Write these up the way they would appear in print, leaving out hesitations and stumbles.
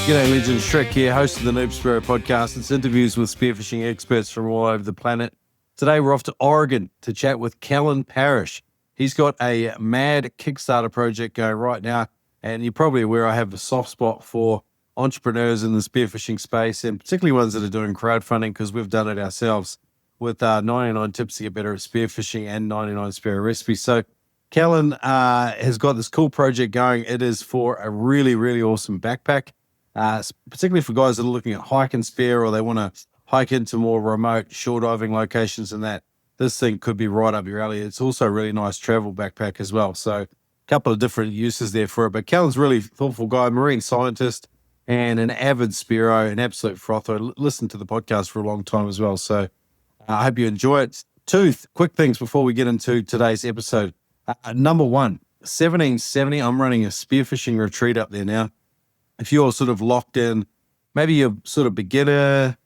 G'day legends, Shrek here, host of the NOOB SPEARO podcast. It's interviews with spearfishing experts from all over the planet. Today we're off to Oregon to chat with Kellen Parrish. He's got a mad Kickstarter project going right now, and you're probably aware I have a soft spot for entrepreneurs in the spearfishing space, and particularly ones that are doing crowdfunding, because we've done it ourselves with 99 tips to get better at spearfishing and 99 Spearo recipes. So Kellen has got this cool project going. It is for a really, really awesome backpack. Particularly for guys that are looking at hike and spear, or they want to hike into more remote shore diving locations and that, this thing could be right up your alley. It's also a really nice travel backpack as well. So a couple of different uses there for it. But Kellen's a really thoughtful guy, marine scientist, and an avid Spearo, an absolute frother. Listened to the podcast for a long time as well. So I hope you enjoy it. Two quick things before we get into today's episode. Number one, 1770, I'm running a spearfishing retreat up there now. If you're sort of locked in, maybe you're sort of beginner,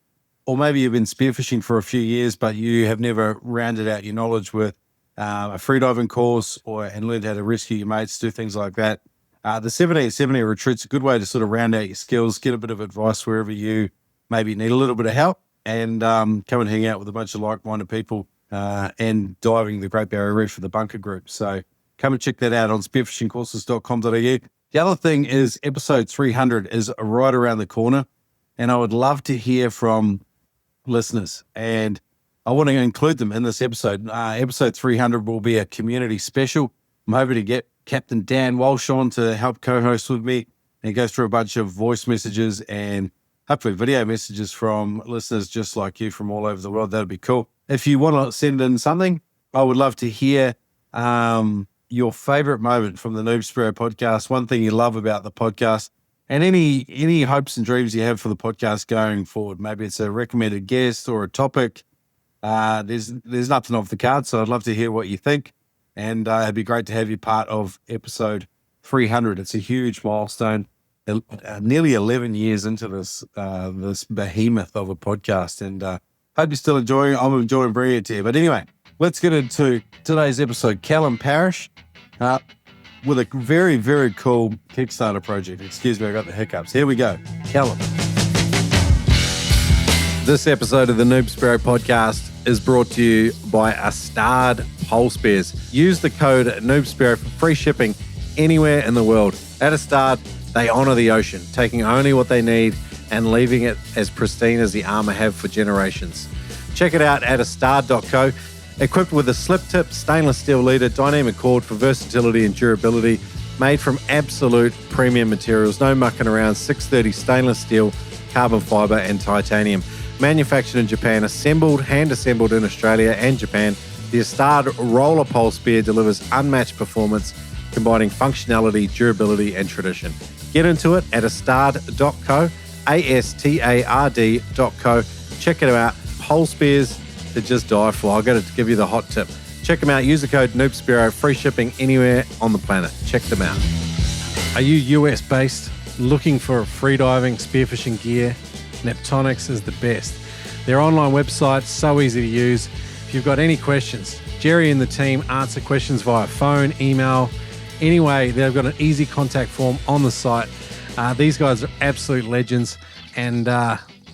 or maybe you've been spearfishing for a few years, but you have never rounded out your knowledge with a freediving course and learned how to rescue your mates, do things like that. The 1770 retreat's a good way to sort of round out your skills, get a bit of advice wherever you maybe need a little bit of help, and come and hang out with a bunch of like-minded people and diving the Great Barrier Reef for the bunker group. So come and check that out on spearfishingcourses.com.au. The other thing is episode 300 is right around the corner, and I would love to hear from listeners, and I want to include them in this episode. Episode 300 will be a community special. I'm hoping to get Captain Dan Walsh on to help co-host with me and go through a bunch of voice messages and hopefully video messages from listeners just like you from all over the world. That'd be cool. If you want to send in something, I would love to hear your favorite moment from the NOOB SPEARO podcast, one thing you love about the podcast, and any hopes and dreams you have for the podcast going forward. Maybe it's a recommended guest or a topic. There's nothing off the card, so I'd love to hear what you think, and it'd be great to have you part of episode 300. It's a huge milestone, nearly 11 years into this behemoth of a podcast, and hope you're still enjoying it. I'm enjoying bringing it to you. But anyway, let's get into today's episode. Kellen Parrish with a very, very cool Kickstarter project. Excuse me, I got the hiccups. Here we go. Kellen. This episode of the NOOB SPEARO podcast is brought to you by Astard Pole Spears. Use the code NOOB SPEARO for free shipping anywhere in the world. At Astard, they honor the ocean, taking only what they need and leaving it as pristine as the armor have for generations. Check it out at astard.co. Equipped with a slip tip, stainless steel leader, dynamic cord for versatility and durability, made from absolute premium materials, no mucking around, 630 stainless steel, carbon fiber and titanium. Manufactured in Japan, hand-assembled in Australia and Japan, the Astard Roller Pole Spear delivers unmatched performance, combining functionality, durability and tradition. Get into it at astard.co, astard.co. Check it out. Pole spears to just die for. I've got to give you the hot tip. Check them out. Use the code NOOB SPEARO. Free shipping anywhere on the planet. Check them out. Are you US based, looking for freediving, spearfishing gear? Neptonics is the best. Their online website, so easy to use. If you've got any questions, Jerry and the team answer questions via phone, email. Anyway, they've got an easy contact form on the site. These guys are absolute legends, and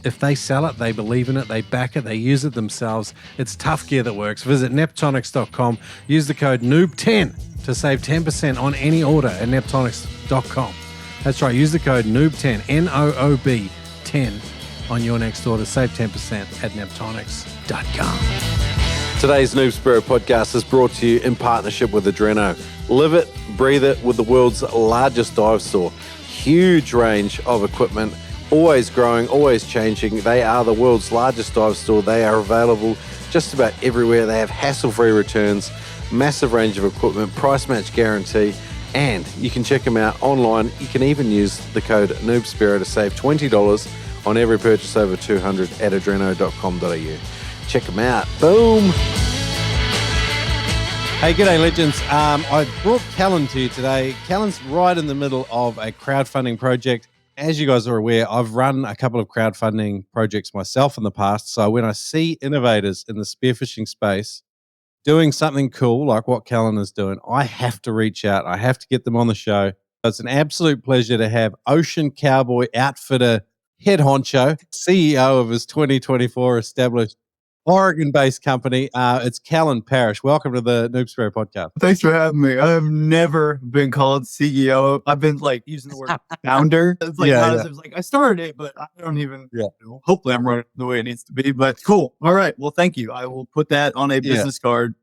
if they sell it, they believe in it, they back it, they use it themselves. It's tough gear that works. Visit neptonics.com. Use the code NOOB10 to save 10% on any order at neptonics.com. That's right. Use the code NOOB10, N-O-O-B 10 on your next order. Save 10% at neptonics.com. Today's NOOB SPEARO podcast is brought to you in partnership with Adreno. Live it, breathe it with the world's largest dive store. Huge range of equipment, always growing, always changing. They are the world's largest dive store. They are available just about everywhere. They have hassle-free returns, massive range of equipment, price match guarantee, and you can check them out online. You can even use the code NOOB SPEARO to save $20 on every purchase over 200 at adreno.com.au. Check them out. Boom. Hey, g'day legends. I brought Kellen to you today. Kellen's right in the middle of a crowdfunding project. As you guys are aware, I've run a couple of crowdfunding projects myself in the past. So when I see innovators in the spearfishing space doing something cool like what Kellen is doing, I have to reach out. I have to get them on the show. It's an absolute pleasure to have Ocean Cowboy Outfitter head honcho, CEO of his 2024 established Oregon-based company. It's Kellen Parrish. Welcome to the Noob SPEARO podcast. Thanks for having me. I've never been called CEO. I've been like using the word founder. It's like, it's like I started it, but I don't even know. Hopefully I'm running the way it needs to be, but cool. All right. Well, thank you. I will put that on a business card.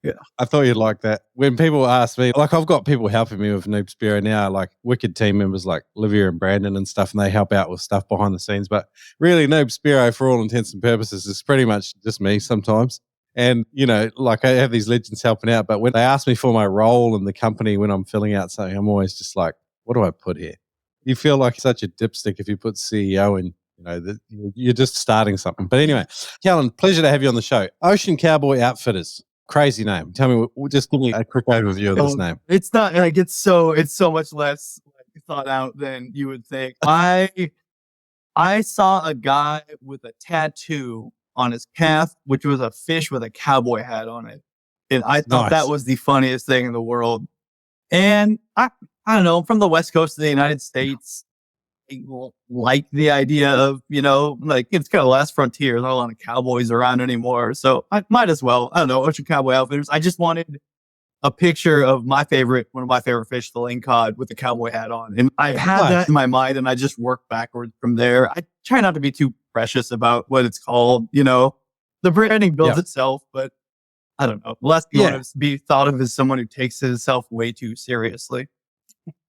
Yeah, I thought you'd like that. When people ask me, like I've got people helping me with Noob SPEARO now, like wicked team members like Olivia and Brandon and stuff, and they help out with stuff behind the scenes. But really, Noob SPEARO, for all intents and purposes, is pretty much just me sometimes. And, you know, like I have these legends helping out, but when they ask me for my role in the company when I'm filling out something, I'm always just like, what do I put here? You feel like such a dipstick if you put CEO in. You know, you're just starting something. But anyway, Kellen, pleasure to have you on the show. Ocean Cowboy Outfitters. Crazy name. Tell me, just give me a quick overview of this name. It's not like it's so much less thought out than you would think. I saw a guy with a tattoo on his calf, which was a fish with a cowboy hat on it, and I thought that was the funniest thing in the world. And I don't know, I'm from the West Coast of the United States. Like the idea of, you know, like it's kind of last frontier. There's not a lot of cowboys around anymore. So I might as well, I don't know, Ocean Cowboy Outfitters. I just wanted a picture of one of my favorite fish, the lingcod, with the cowboy hat on. And I had that in my mind and I just worked backwards from there. I try not to be too precious about what it's called. You know, the branding builds itself, but I don't know. Less you want to be thought of as someone who takes himself way too seriously.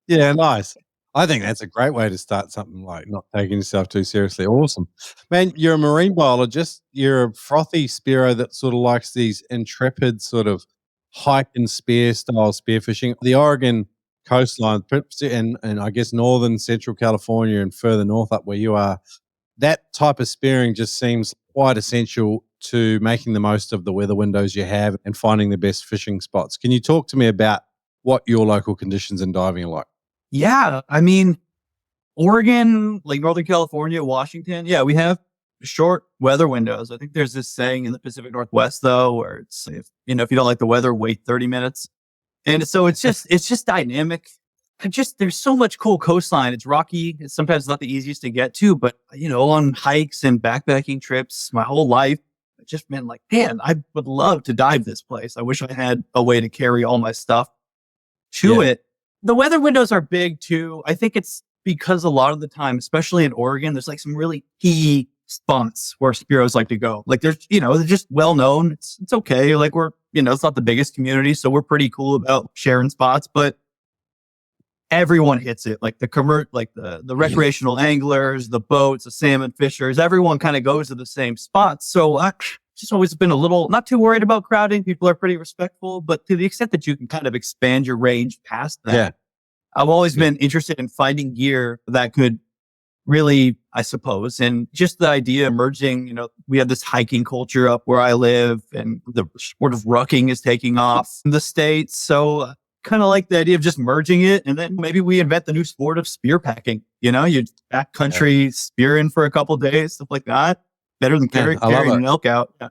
Yeah, nice. I think that's a great way to start something, like not taking yourself too seriously. Awesome. Man, you're a marine biologist. You're a frothy Spearo that sort of likes these intrepid sort of hike and spear style spearfishing. The Oregon coastline and I guess northern central California and further north up where you are, that type of spearing just seems quite essential to making the most of the weather windows you have and finding the best fishing spots. Can you talk to me about what your local conditions and diving are like? Yeah, I mean, Oregon, like Northern California, Washington, we have short weather windows. I think there's this saying in the Pacific Northwest, though, where it's, if you don't like the weather, wait 30 minutes. And so it's just dynamic. There's so much cool coastline. It's rocky. It's sometimes not the easiest to get to, but, on hikes and backpacking trips, my whole life, it just been like, man, I would love to dive this place. I wish I had a way to carry all my stuff to it. The weather windows are big too. I think it's because a lot of the time, especially in Oregon, there's like some really key spots where Spearos like to go. Like there's, they're just well known. It's okay. Like we're, it's not the biggest community, so we're pretty cool about sharing spots, but everyone hits it. Like the recreational anglers, the boats, the salmon fishers, everyone kind of goes to the same spots. So I just always been a little, not too worried about crowding. People are pretty respectful, but to the extent that you can kind of expand your range past that, I've always been interested in finding gear that could really, I suppose, and just the idea of merging, we have this hiking culture up where I live and the sport of rucking is taking off in the States. So kind of like the idea of just merging it. And then maybe we invent the new sport of spear packing, you backcountry spearing for a couple of days, stuff like that. Better than carrying an elk out. Yeah.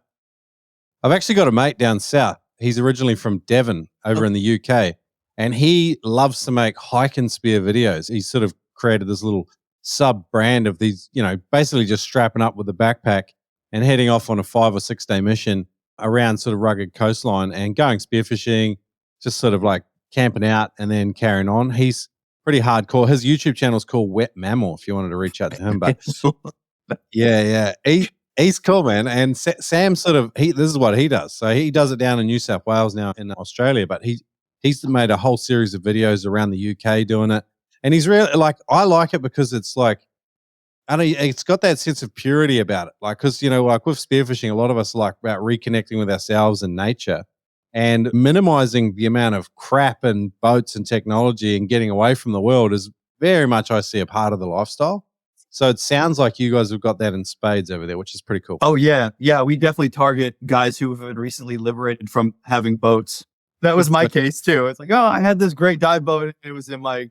I've actually got a mate down south. He's originally from Devon over in the UK, and he loves to make hike and spear videos. He's sort of created this little sub brand of these, basically just strapping up with a backpack and heading off on a 5 or 6 day mission around sort of rugged coastline and going spearfishing, just sort of like camping out and then carrying on. He's pretty hardcore. His YouTube channel is called Wet Mammal if you wanted to reach out to him. But he's cool, man. And Sam this is what he does. So he does it down in New South Wales now in Australia, but he's made a whole series of videos around the UK doing it. And he's really like, I like it because it's like, I don't know, it's got that sense of purity about it. Like, cause like with spearfishing, a lot of us like about reconnecting with ourselves and nature and minimizing the amount of crap and boats and technology and getting away from the world is very much, I see, a part of the lifestyle. So it sounds like you guys have got that in spades over there, which is pretty cool. Oh, yeah. Yeah, we definitely target guys who have been recently liberated from having boats. That was my case, too. It's like, I had this great dive boat. It was in my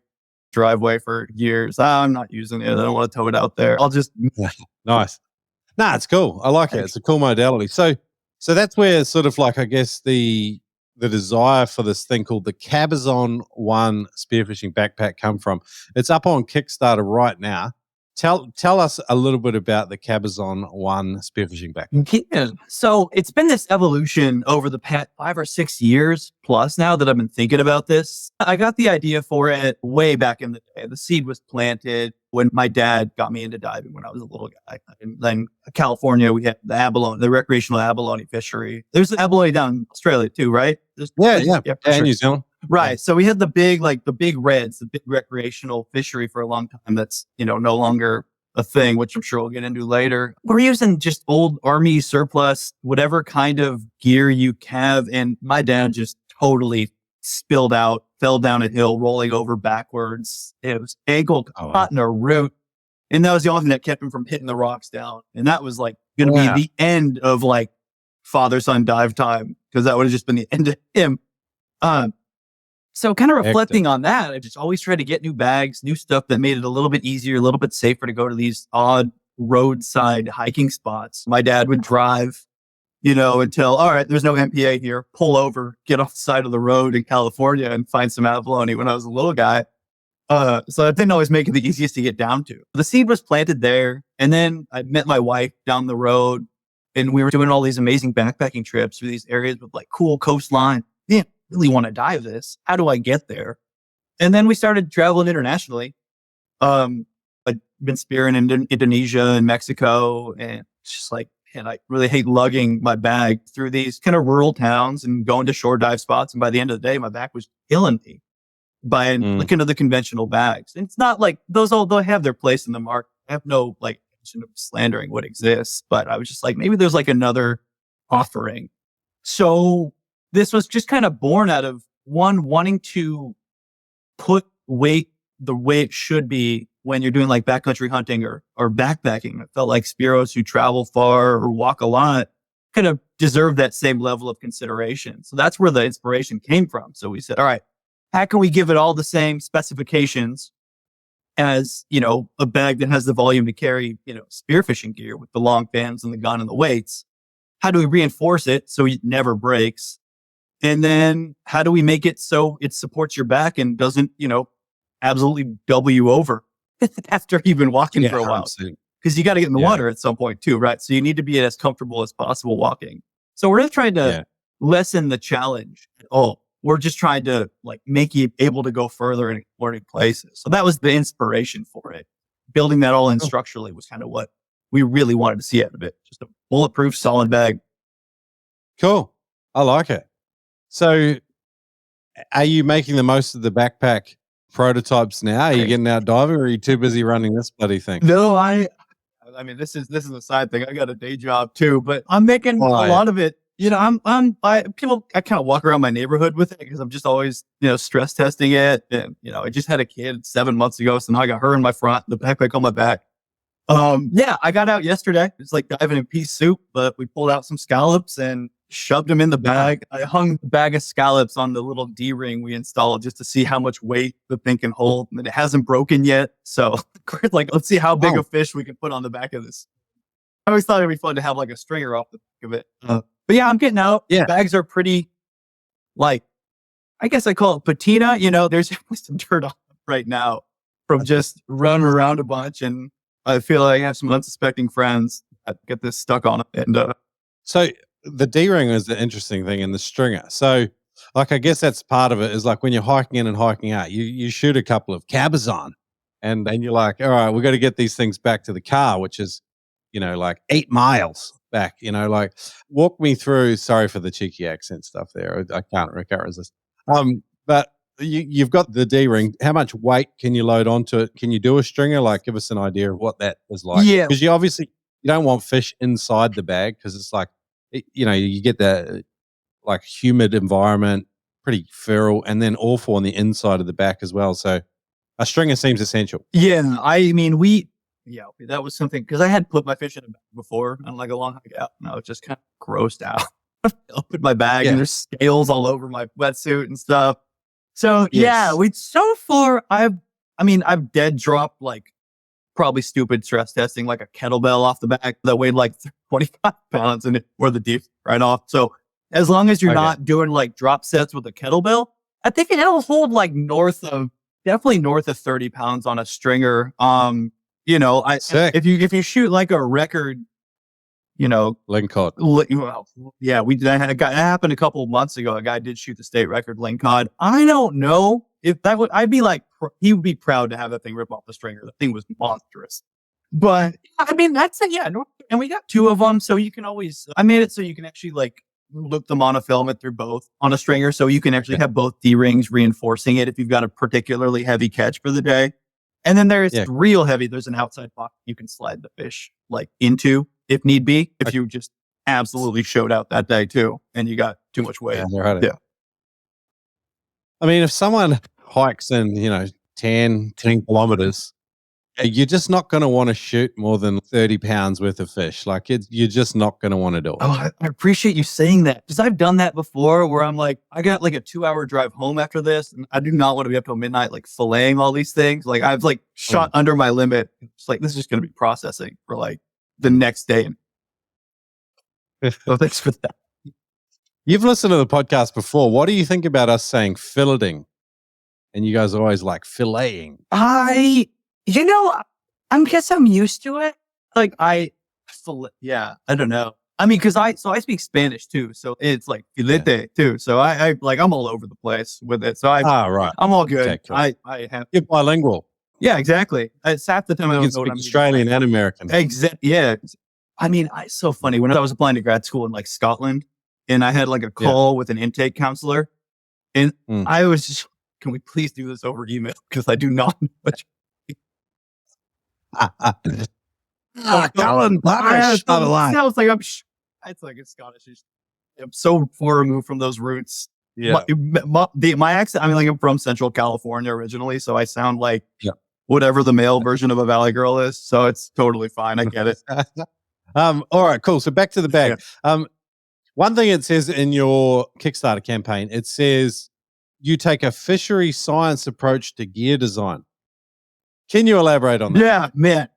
driveway for years. I'm not using it. I don't want to tow it out there. I'll just... Nice. Nah, it's cool. I like it. It's a cool modality. So that's where sort of like, I guess, the the desire for this thing called the Cabazon 1 spearfishing backpack come from? It's up on Kickstarter right now. Tell us a little bit about the Cabazon 1 spearfishing backpack. Yeah. So it's been this evolution over the past 5 or 6 years plus now that I've been thinking about this. I got the idea for it way back in the day. The seed was planted when my dad got me into diving when I was a little guy. And then California, we had the abalone, the recreational abalone fishery. There's the abalone down in Australia too, right? Yeah, sure. New Zealand. Right. So we had the big reds, the big recreational fishery for a long time. That's, no longer a thing, which I'm sure we'll get into later. We're using just old army surplus, whatever kind of gear you have. And my dad just totally spilled out, fell down a hill, rolling over backwards. It was ankle caught in a root. And that was the only thing that kept him from hitting the rocks down. And that was like going to be the end of like father-son dive time, because that would have just been the end of him. So kind of reflecting on that, I just always tried to get new bags, new stuff that made it a little bit easier, a little bit safer to go to these odd roadside hiking spots. My dad would drive, until, all right, there's no MPA here, pull over, get off the side of the road in California and find some abalone when I was a little guy. So that didn't always make it the easiest to get down to. The seed was planted there. And then I met my wife down the road and we were doing all these amazing backpacking trips through these areas with like cool coastline. Yeah. Really want to dive this. How do I get there? And then we started traveling internationally. I've been spearing in Indonesia and Mexico, and it's just like, and I really hate lugging my bag through these kind of rural towns and going to shore dive spots. And by the end of the day, my back was killing me by looking at the conventional bags. And it's not like those, although have their place in the market. I have no like intention of slandering what exists, but I was just like, maybe there's like another offering. So this was just kind of born out of one wanting to put weight the way it should be when you're doing like backcountry hunting or backpacking. I felt like Spearos who travel far or walk a lot kind of deserve that same level of consideration. So that's where the inspiration came from. So we said, all right, how can we give it all the same specifications as, a bag that has the volume to carry, spearfishing gear with the long fins and the gun and the weights? How do we reinforce it so it never breaks? And then how do we make it so it supports your back and doesn't, absolutely double you over after you've been walking for a while? Because you got to get in the water at some point too, right? So you need to be as comfortable as possible walking. So we're not trying to lessen the challenge at all. We're just trying to like make you able to go further and explore new places. So that was the inspiration for it. Building that all in structurally was kind of what we really wanted to see out of it. Just a bulletproof, solid bag. Cool. I like it. So are you making the most of the backpack prototypes now? Are you getting out diving, or are you too busy running this bloody thing? No, I mean, this is a side thing. I got a day job too, but I'm making a lot of it. I kind of walk around my neighborhood with it because I'm just always, stress testing it. And, I just had a kid 7 months ago. So now I got her in my front, the backpack on my back. I got out yesterday. It's like diving in pea soup, but we pulled out some scallops and shoved them in the bag. I hung the bag of scallops on the little D-ring we installed just to see how much weight the thing can hold. And it hasn't broken yet. So like, let's see how big a fish we can put on the back of this. I always thought it'd be fun to have like a stringer off the back of it. But yeah, I'm getting out. Yeah. Bags are pretty, like, I guess I call it patina. There's some dirt on them right now from just running around a bunch. And I feel like I have some unsuspecting friends that get this stuck on it. And so the D-ring is the interesting thing in the stringer. So, like, I guess that's part of it is like when you're hiking in and hiking out, you shoot a couple of Cabazon and then you're like, all right, we got to get these things back to the car, which is, like 8 miles back, like walk me through, sorry for the cheeky accent stuff there. I can't resist. But you've got the D-ring. How much weight can you load onto it? Can you do a stringer? Like, give us an idea of what that is like. Yeah. Because you don't want fish inside the bag because it's like, you get that like humid environment, pretty feral, and then awful on the inside of the back as well. So a stringer seems essential. Yeah. I mean, that was something because I had put my fish in a bag before on like a long hike out and I was just kind of grossed out. I opened my bag and there's scales all over my wetsuit and stuff. So so far I've dead dropped like probably stupid stress testing, like a kettlebell off the back that weighed like 25 pounds and it wore the deep right off. So As long as you're Okay. not doing like drop sets with a kettlebell, I think it'll hold like definitely north of 30 pounds on a stringer. Sick. If you shoot like a record, Lingcod. well, yeah, that happened a couple of months ago. A guy did shoot the state record lingcod. I don't know if that would, I'd be like, he would be proud to have that thing rip off the stringer. The thing was monstrous. But I mean, that's it. Yeah. And we got 2 of them. So you can always, I made it so you can actually like loop the monofilament through both on a stringer. So you can actually have both D-rings reinforcing it if you've got a particularly heavy catch for the day. And then there's real heavy. There's an outside pocket you can slide the fish like into if need be, if you just absolutely showed out that day too, and you got too much weight. Yeah. I mean, if someone hikes in, 10 kilometers, you're just not going to want to shoot more than 30 pounds worth of fish. Like you're just not going to want to do it. Oh, I appreciate you saying that, because I've done that before where I'm like, I got like a 2-hour drive home after this, and I do not want to be up till midnight, like filleting all these things. Like I've like shot under my limit. It's like, this is just going to be processing for like the next day. So thanks for that. You've listened to the podcast before. What do you think about us saying filleting? And you guys are always like filleting. I guess I'm used to it. Like I don't know. I mean, because I speak Spanish too, so it's like filete too. So I'm all over the place with it. So right. I'm all good. Okay, cool. I have. You're bilingual. Yeah, exactly. It's half the time I You don't can know what speak I'm Australian and American. Yeah. I mean, it's so funny. When I was applying to grad school in like Scotland, and I had like a call with an intake counselor, and I was just, can we please do this over email? Because I do not know what Kellen Parrish. Sounds like it's like it's Scottish. I'm so far removed from those roots. Yeah. My accent, I mean, like I'm from Central California originally, so I sound like whatever the male version of a Valley girl is. So it's totally fine. I get it. All right, cool. So back to the bag. One thing it says in your Kickstarter campaign, it says you take a fishery science approach to gear design. Can you elaborate on that? Yeah, man.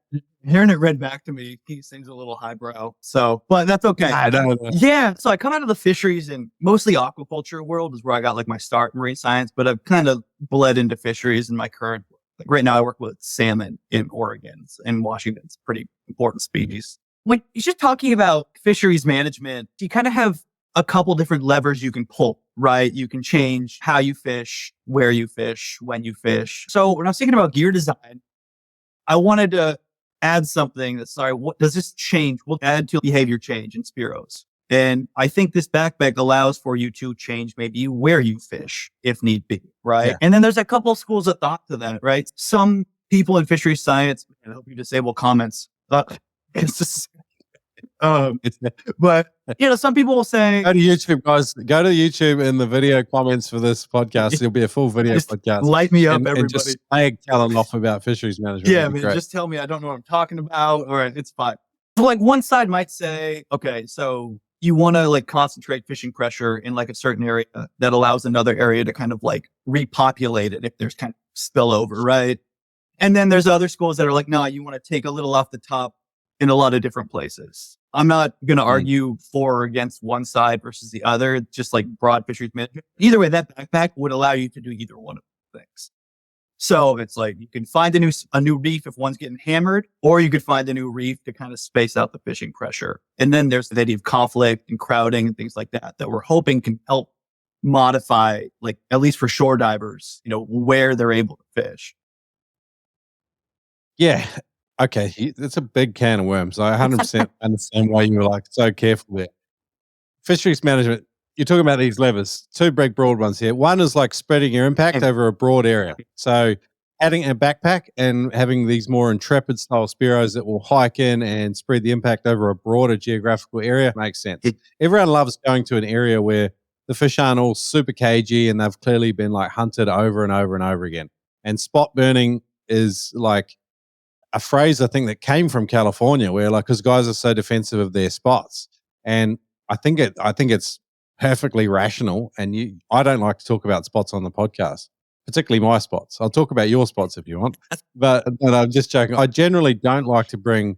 Hearing it read back to me, he seems a little highbrow. So, but that's okay. I don't know. Yeah. So I come out of the fisheries and mostly aquaculture world is where I got like my start in marine science, but I've kind of bled into fisheries in my current, like right now I work with salmon in Oregon and Washington. It's a pretty important species. When you're just talking about fisheries management, you kind of have a couple different levers you can pull, right? You can change how you fish, where you fish, when you fish. So when I was thinking about gear design, I wanted to add something what does this change? We'll add to behavior change in Spearos. And I think this backpack allows for you to change maybe where you fish if need be, right? Yeah. And then there's a couple schools of thought to that, right? Some people in fisheries science, I hope you disable comments. It's just, but some people will say, go to YouTube, guys. Go to YouTube in the video comments for this podcast. There'll be a full video podcast. Light me up, everybody. And just slag Kellen off about fisheries management. Yeah, man. Great. Just tell me I don't know what I'm talking about. All right, it's fine. So like one side might say, okay, so you want to like concentrate fishing pressure in like a certain area that allows another area to kind of like repopulate it if there's kind of spillover, right? And then there's other schools that are like, no, you want to take a little off the top in a lot of different places. I'm not going to argue for or against one side versus the other, just like broad fisheries management. Either way, that backpack would allow you to do either one of the things. So it's like you can find a new reef if one's getting hammered, or you could find a new reef to kind of space out the fishing pressure. And then there's the idea of conflict and crowding and things like that we're hoping can help modify, like at least for shore divers, where they're able to fish. Yeah. Okay, it's a big can of worms. I 100% understand why you were like so careful there. Fisheries management, you're talking about these levers, 2 big broad ones here. One is like spreading your impact over a broad area. So adding a backpack and having these more Intrepid style Spearos that will hike in and spread the impact over a broader geographical area makes sense. Everyone loves going to an area where the fish aren't all super cagey and they've clearly been like hunted over and over and over again. And spot burning is like a phrase I think that came from California, where like, because guys are so defensive of their spots, and I think it's perfectly rational. And I don't like to talk about spots on the podcast, particularly my spots. I'll talk about your spots if you want, but I'm just joking. I generally don't like to bring,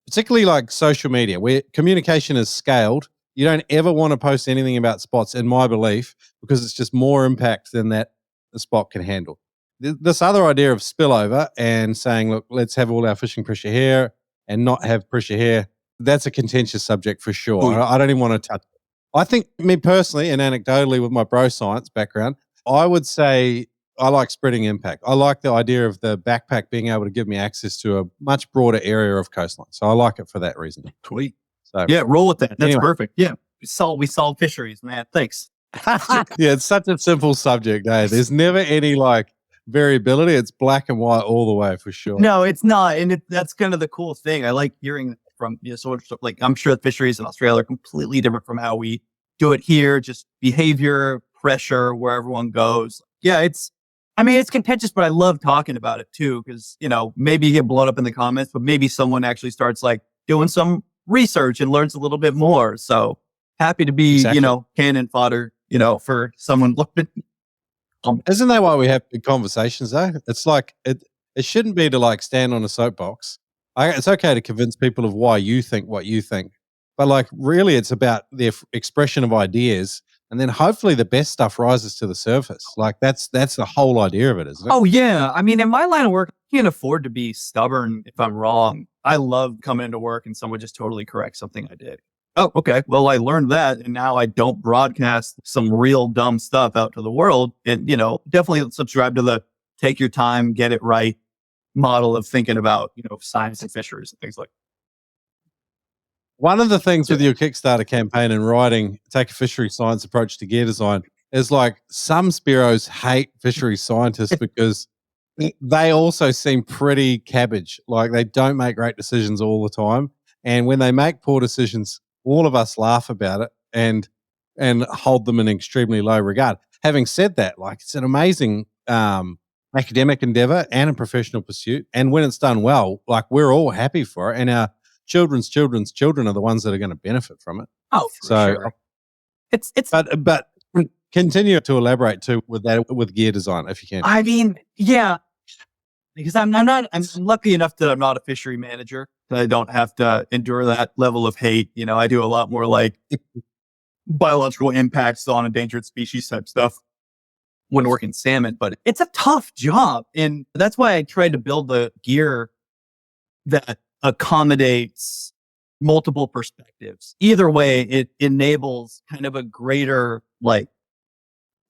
particularly like social media, where communication is scaled. You don't ever want to post anything about spots, in my belief, because it's just more impact than that the spot can handle. This other idea of spillover and saying, look, let's have all our fishing pressure here and not have pressure here, that's a contentious subject for sure. Oh, yeah. I don't even want to touch it. I think, me personally, and anecdotally with my bro science background, I would say I like spreading impact. I like the idea of the backpack being able to give me access to a much broader area of coastline. So I like it for that reason. Sweet. So Yeah, roll with that. That's anyway. perfect. Yeah. We solved fisheries, man. Thanks. Yeah, it's such a simple subject. There's never any like variability. It's black and white all the way for sure. No, it's not. And that's kind of the cool thing. I like hearing from, sort of like, I'm sure the fisheries in Australia are completely different from how we do it here. Just behavior, pressure, where everyone goes. Yeah, it's contentious, but I love talking about it too. Cause maybe you get blown up in the comments, but maybe someone actually starts like doing some research and learns a little bit more. So happy to be, Exactly. cannon fodder, for someone. Isn't that why we have big conversations though? It's like, it shouldn't be to like stand on a soapbox. It's okay to convince people of why you think what you think, but like really it's about the expression of ideas. And then hopefully the best stuff rises to the surface. Like that's the whole idea of it, isn't it? Oh yeah. I mean, in my line of work, I can't afford to be stubborn if I'm wrong. I love coming into work and someone just totally corrects something I did. Oh, okay. Well, I learned that, and now I don't broadcast some real dumb stuff out to the world. And definitely subscribe to the take your time, get it right model of thinking about science and fisheries and things like that. One of the things with your Kickstarter campaign and writing, take a fishery science approach to gear design, is like some Spearos hate fishery scientists because they also seem pretty cabbage. Like they don't make great decisions all the time. And when they make poor decisions, all of us laugh about it and hold them in extremely low regard. Having said that, like it's an amazing academic endeavor and a professional pursuit. And when it's done well, like we're all happy for it. And our children's children are the ones that are going to benefit from it. Oh, for sure. It's but continue to elaborate too with gear design if you can. I mean, yeah, because I'm lucky enough that I'm not a fishery manager. That I don't have to endure that level of hate. I do a lot more like biological impacts on endangered species type stuff when working salmon, but it's a tough job. And that's why I tried to build the gear that accommodates multiple perspectives. Either way, it enables kind of a greater like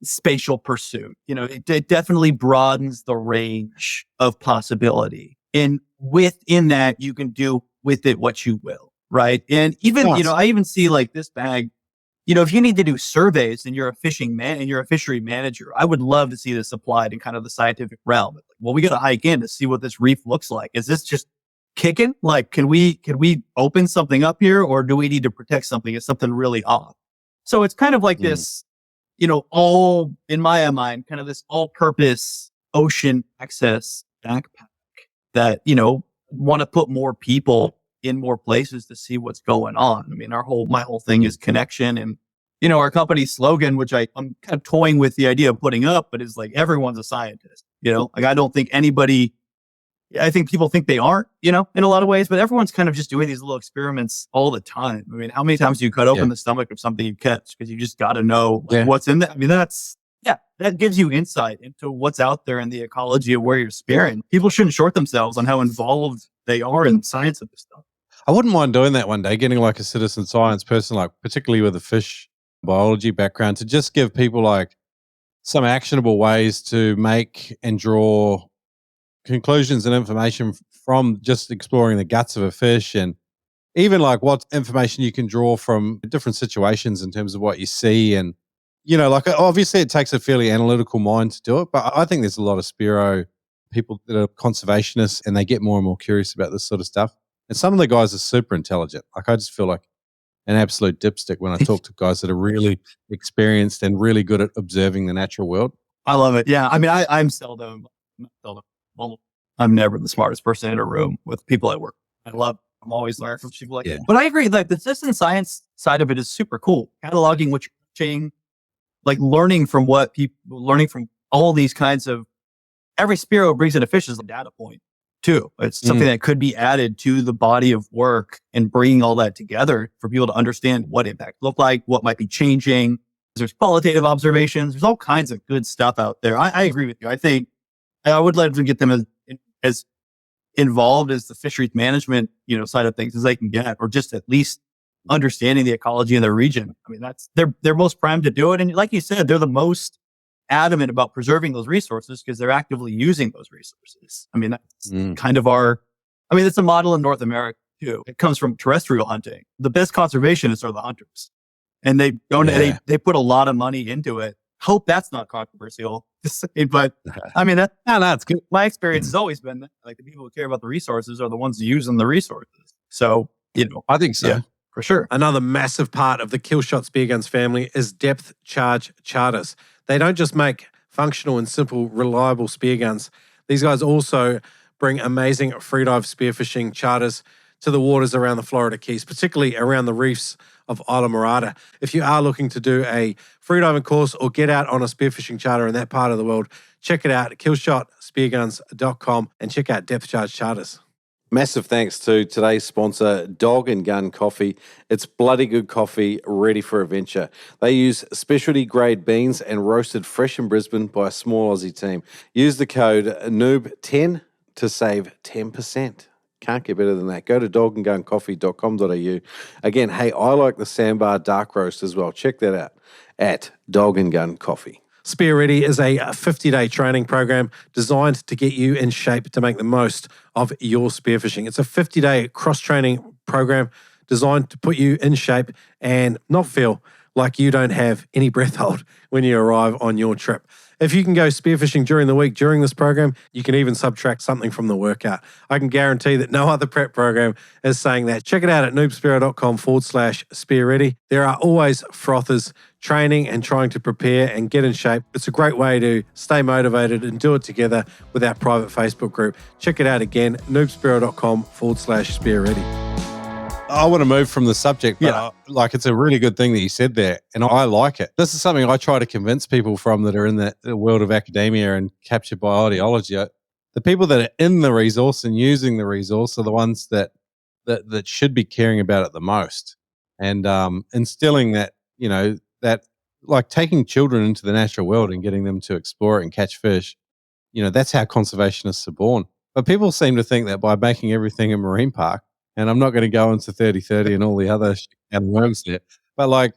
spatial pursuit. It definitely broadens the range of possibility. And within that, you can do with it what you will, right? And even, I even see like this bag, if you need to do surveys and you're a fishery manager, I would love to see this applied in kind of the scientific realm. Like, well, we got to hike in to see what this reef looks like. Is this just kicking? Like, can we open something up here, or do we need to protect something? Is something really off? So it's kind of like this, all in my mind, kind of this all-purpose ocean access backpack that, want to put more people in more places to see what's going on. I mean, my whole thing is connection, and, our company's slogan, which I'm kind of toying with the idea of putting up, but it's like, everyone's a scientist, like I don't think I think people think they aren't, in a lot of ways, but everyone's kind of just doing these little experiments all the time. I mean, how many times do you cut open the stomach of something you catch? Because you just got to know what's in there. I mean, that gives you insight into what's out there in the ecology of where you're spearing. People shouldn't short themselves on how involved they are in science of this stuff. I wouldn't mind doing that one day, getting like a citizen science person, like particularly with a fish biology background, to just give people like some actionable ways to make and draw conclusions and information from just exploring the guts of a fish, and even like what information you can draw from different situations in terms of what you see. And, like obviously it takes a fairly analytical mind to do it, but I think there's a lot of Spearo people that are conservationists and they get more and more curious about this sort of stuff. And some of the guys are super intelligent. Like I just feel like an absolute dipstick when I talk to guys that are really experienced and really good at observing the natural world. I love it. Yeah. I mean, I'm never the smartest person in a room with people I work with. I'm always learning from people like that. But I agree, like the citizen science side of it is super cool. Cataloging what you're watching, like learning from all these kinds of, every Spearo brings in a fish as a data point. too. It's something that could be added to the body of work and bringing all that together for people to understand what impact look like, what might be changing. There's qualitative observations. There's all kinds of good stuff out there. I agree with you. I think I would like to get them as involved as the fisheries management, side of things as they can get, or just at least understanding the ecology in their region. I mean, they're most primed to do it. And like you said, they're the most adamant about preserving those resources because they're actively using those resources. I mean, that's kind of it's a model in North America too. It comes from terrestrial hunting. The best conservationists are the hunters, and they they put a lot of money into it. Hope that's not controversial to say, but I mean, that's good. My experience has always been that like the people who care about the resources are the ones using the resources. So, I think so. Yeah, for sure. Another massive part of the Killshot Spear Guns family is depth charge charters. They don't just make functional and simple, reliable spear guns. These guys also bring amazing freedive spearfishing charters to the waters around the Florida Keys, particularly around the reefs of Isla Morada. If you are looking to do a freediving course or get out on a spearfishing charter in that part of the world, check it out at killshotspearguns.com and check out depth charge charters. Massive thanks to today's sponsor, Dog and Gun Coffee. It's bloody good coffee, ready for a venture. They use specialty grade beans and roasted fresh in Brisbane by a small Aussie team. Use the code NOOB10 to save 10%. Can't get better than that. Go to dogandguncoffee.com.au. Again, hey, I like the Sandbar Dark Roast as well. Check that out at Dog and Gun Coffee. Spear Ready is a 50-day training program designed to get you in shape to make the most of your spearfishing. It's a 50-day cross-training program designed to put you in shape and not feel like you don't have any breath hold when you arrive on your trip. If you can go spearfishing during the week during this program, you can even subtract something from the workout. I can guarantee that no other prep program is saying that. Check it out at noobspearo.com/spearready. There are always frothers training and trying to prepare and get in shape. It's a great way to stay motivated and do it together with our private Facebook group. Check it out again, noobspearo.com/spearready. I want to move from the subject, but it's a really good thing that you said there, and I like it. This is something I try to convince people from that are in the world of academia and captured by ideology. The people that are in the resource and using the resource are the ones that should be caring about it the most, and instilling that, that like taking children into the natural world and getting them to explore it and catch fish. That's how conservationists are born. But people seem to think that by making everything a marine park, and I'm not going to go into 30-30 and all the other and worms there. But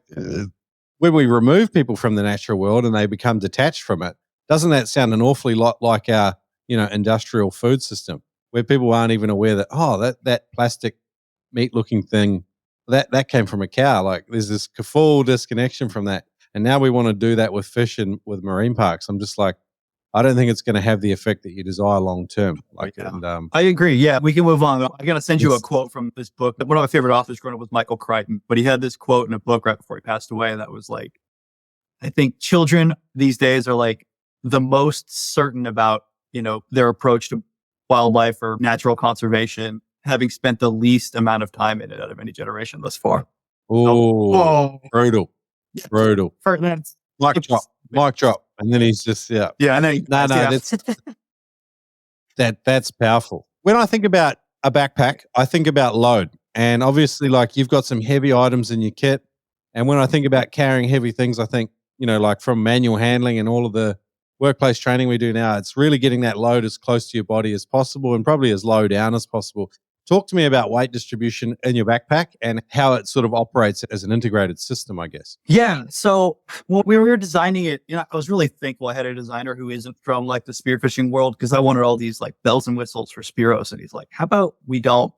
when we remove people from the natural world and they become detached from it, doesn't that sound an awfully lot like our, industrial food system, where people aren't even aware that, that plastic meat-looking thing, that came from a cow. Like there's this full disconnection from that. And now we want to do that with fish and with marine parks. I'm just like, I don't think it's going to have the effect that you desire long term. I agree. Yeah, we can move on. I'm going to send you a quote from this book. One of my favorite authors growing up was Michael Crichton, but he had this quote in a book right before he passed away that was like, I think children these days are like the most certain about, their approach to wildlife or natural conservation, having spent the least amount of time in it out of any generation thus far. Oh, brutal. Ferdinand. Mic drop. And then he's just, Yeah. And then that's powerful. When I think about a backpack, I think about load. And obviously, you've got some heavy items in your kit. And when I think about carrying heavy things, I think, from manual handling and all of the workplace training we do now, it's really getting that load as close to your body as possible and probably as low down as possible. Talk to me about weight distribution in your backpack and how it sort of operates as an integrated system, I guess. Yeah. So when we were designing it, I was really thankful I had a designer who isn't from the spearfishing world, because I wanted all these bells and whistles for Spearos. And he's like, how about we don't,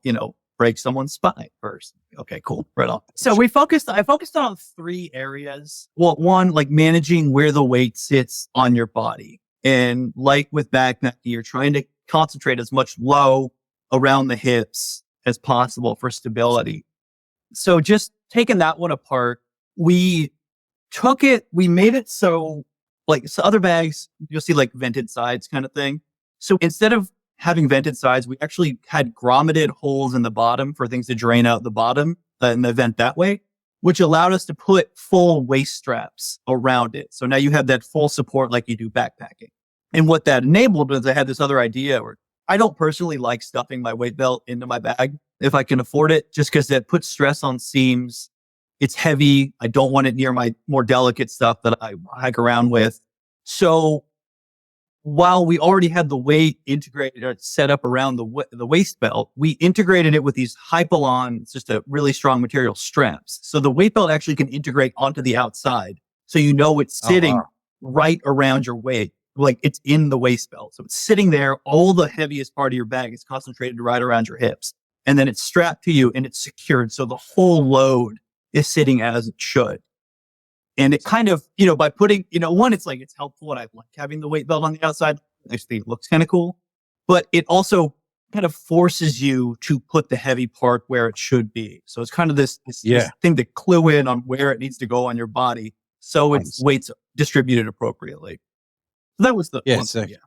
break someone's spine first? Okay, cool. Right on. So I focused on 3 areas. Well, one, managing where the weight sits on your body. And with backpack, you're trying to concentrate as much low around the hips as possible for stability. So just taking that one apart, we made it so other bags, you'll see vented sides kind of thing. So instead of having vented sides, we actually had grommeted holes in the bottom for things to drain out the bottom in the vent that way, which allowed us to put full waist straps around it. So now you have that full support like you do backpacking. And what that enabled was I had this other idea where I don't personally like stuffing my weight belt into my bag if I can afford it, just because it puts stress on seams. It's heavy. I don't want it near my more delicate stuff that I hike around with. So while we already had the weight integrated or set up around the waist belt, we integrated it with these Hypalon, it's just a really strong material, straps. So the weight belt actually can integrate onto the outside. So it's sitting right around your waist. Like it's in the waist belt. So it's sitting there. All the heaviest part of your bag is concentrated right around your hips. And then it's strapped to you and it's secured. So the whole load is sitting as it should. And it kind of, by putting, one, it's helpful and I like having the weight belt on the outside. Actually, it looks kind of cool, but it also kind of forces you to put the heavy part where it should be. So it's kind of this thing to clue in on where it needs to go on your body. So its weight's distributed appropriately. So that was the one thing, yeah.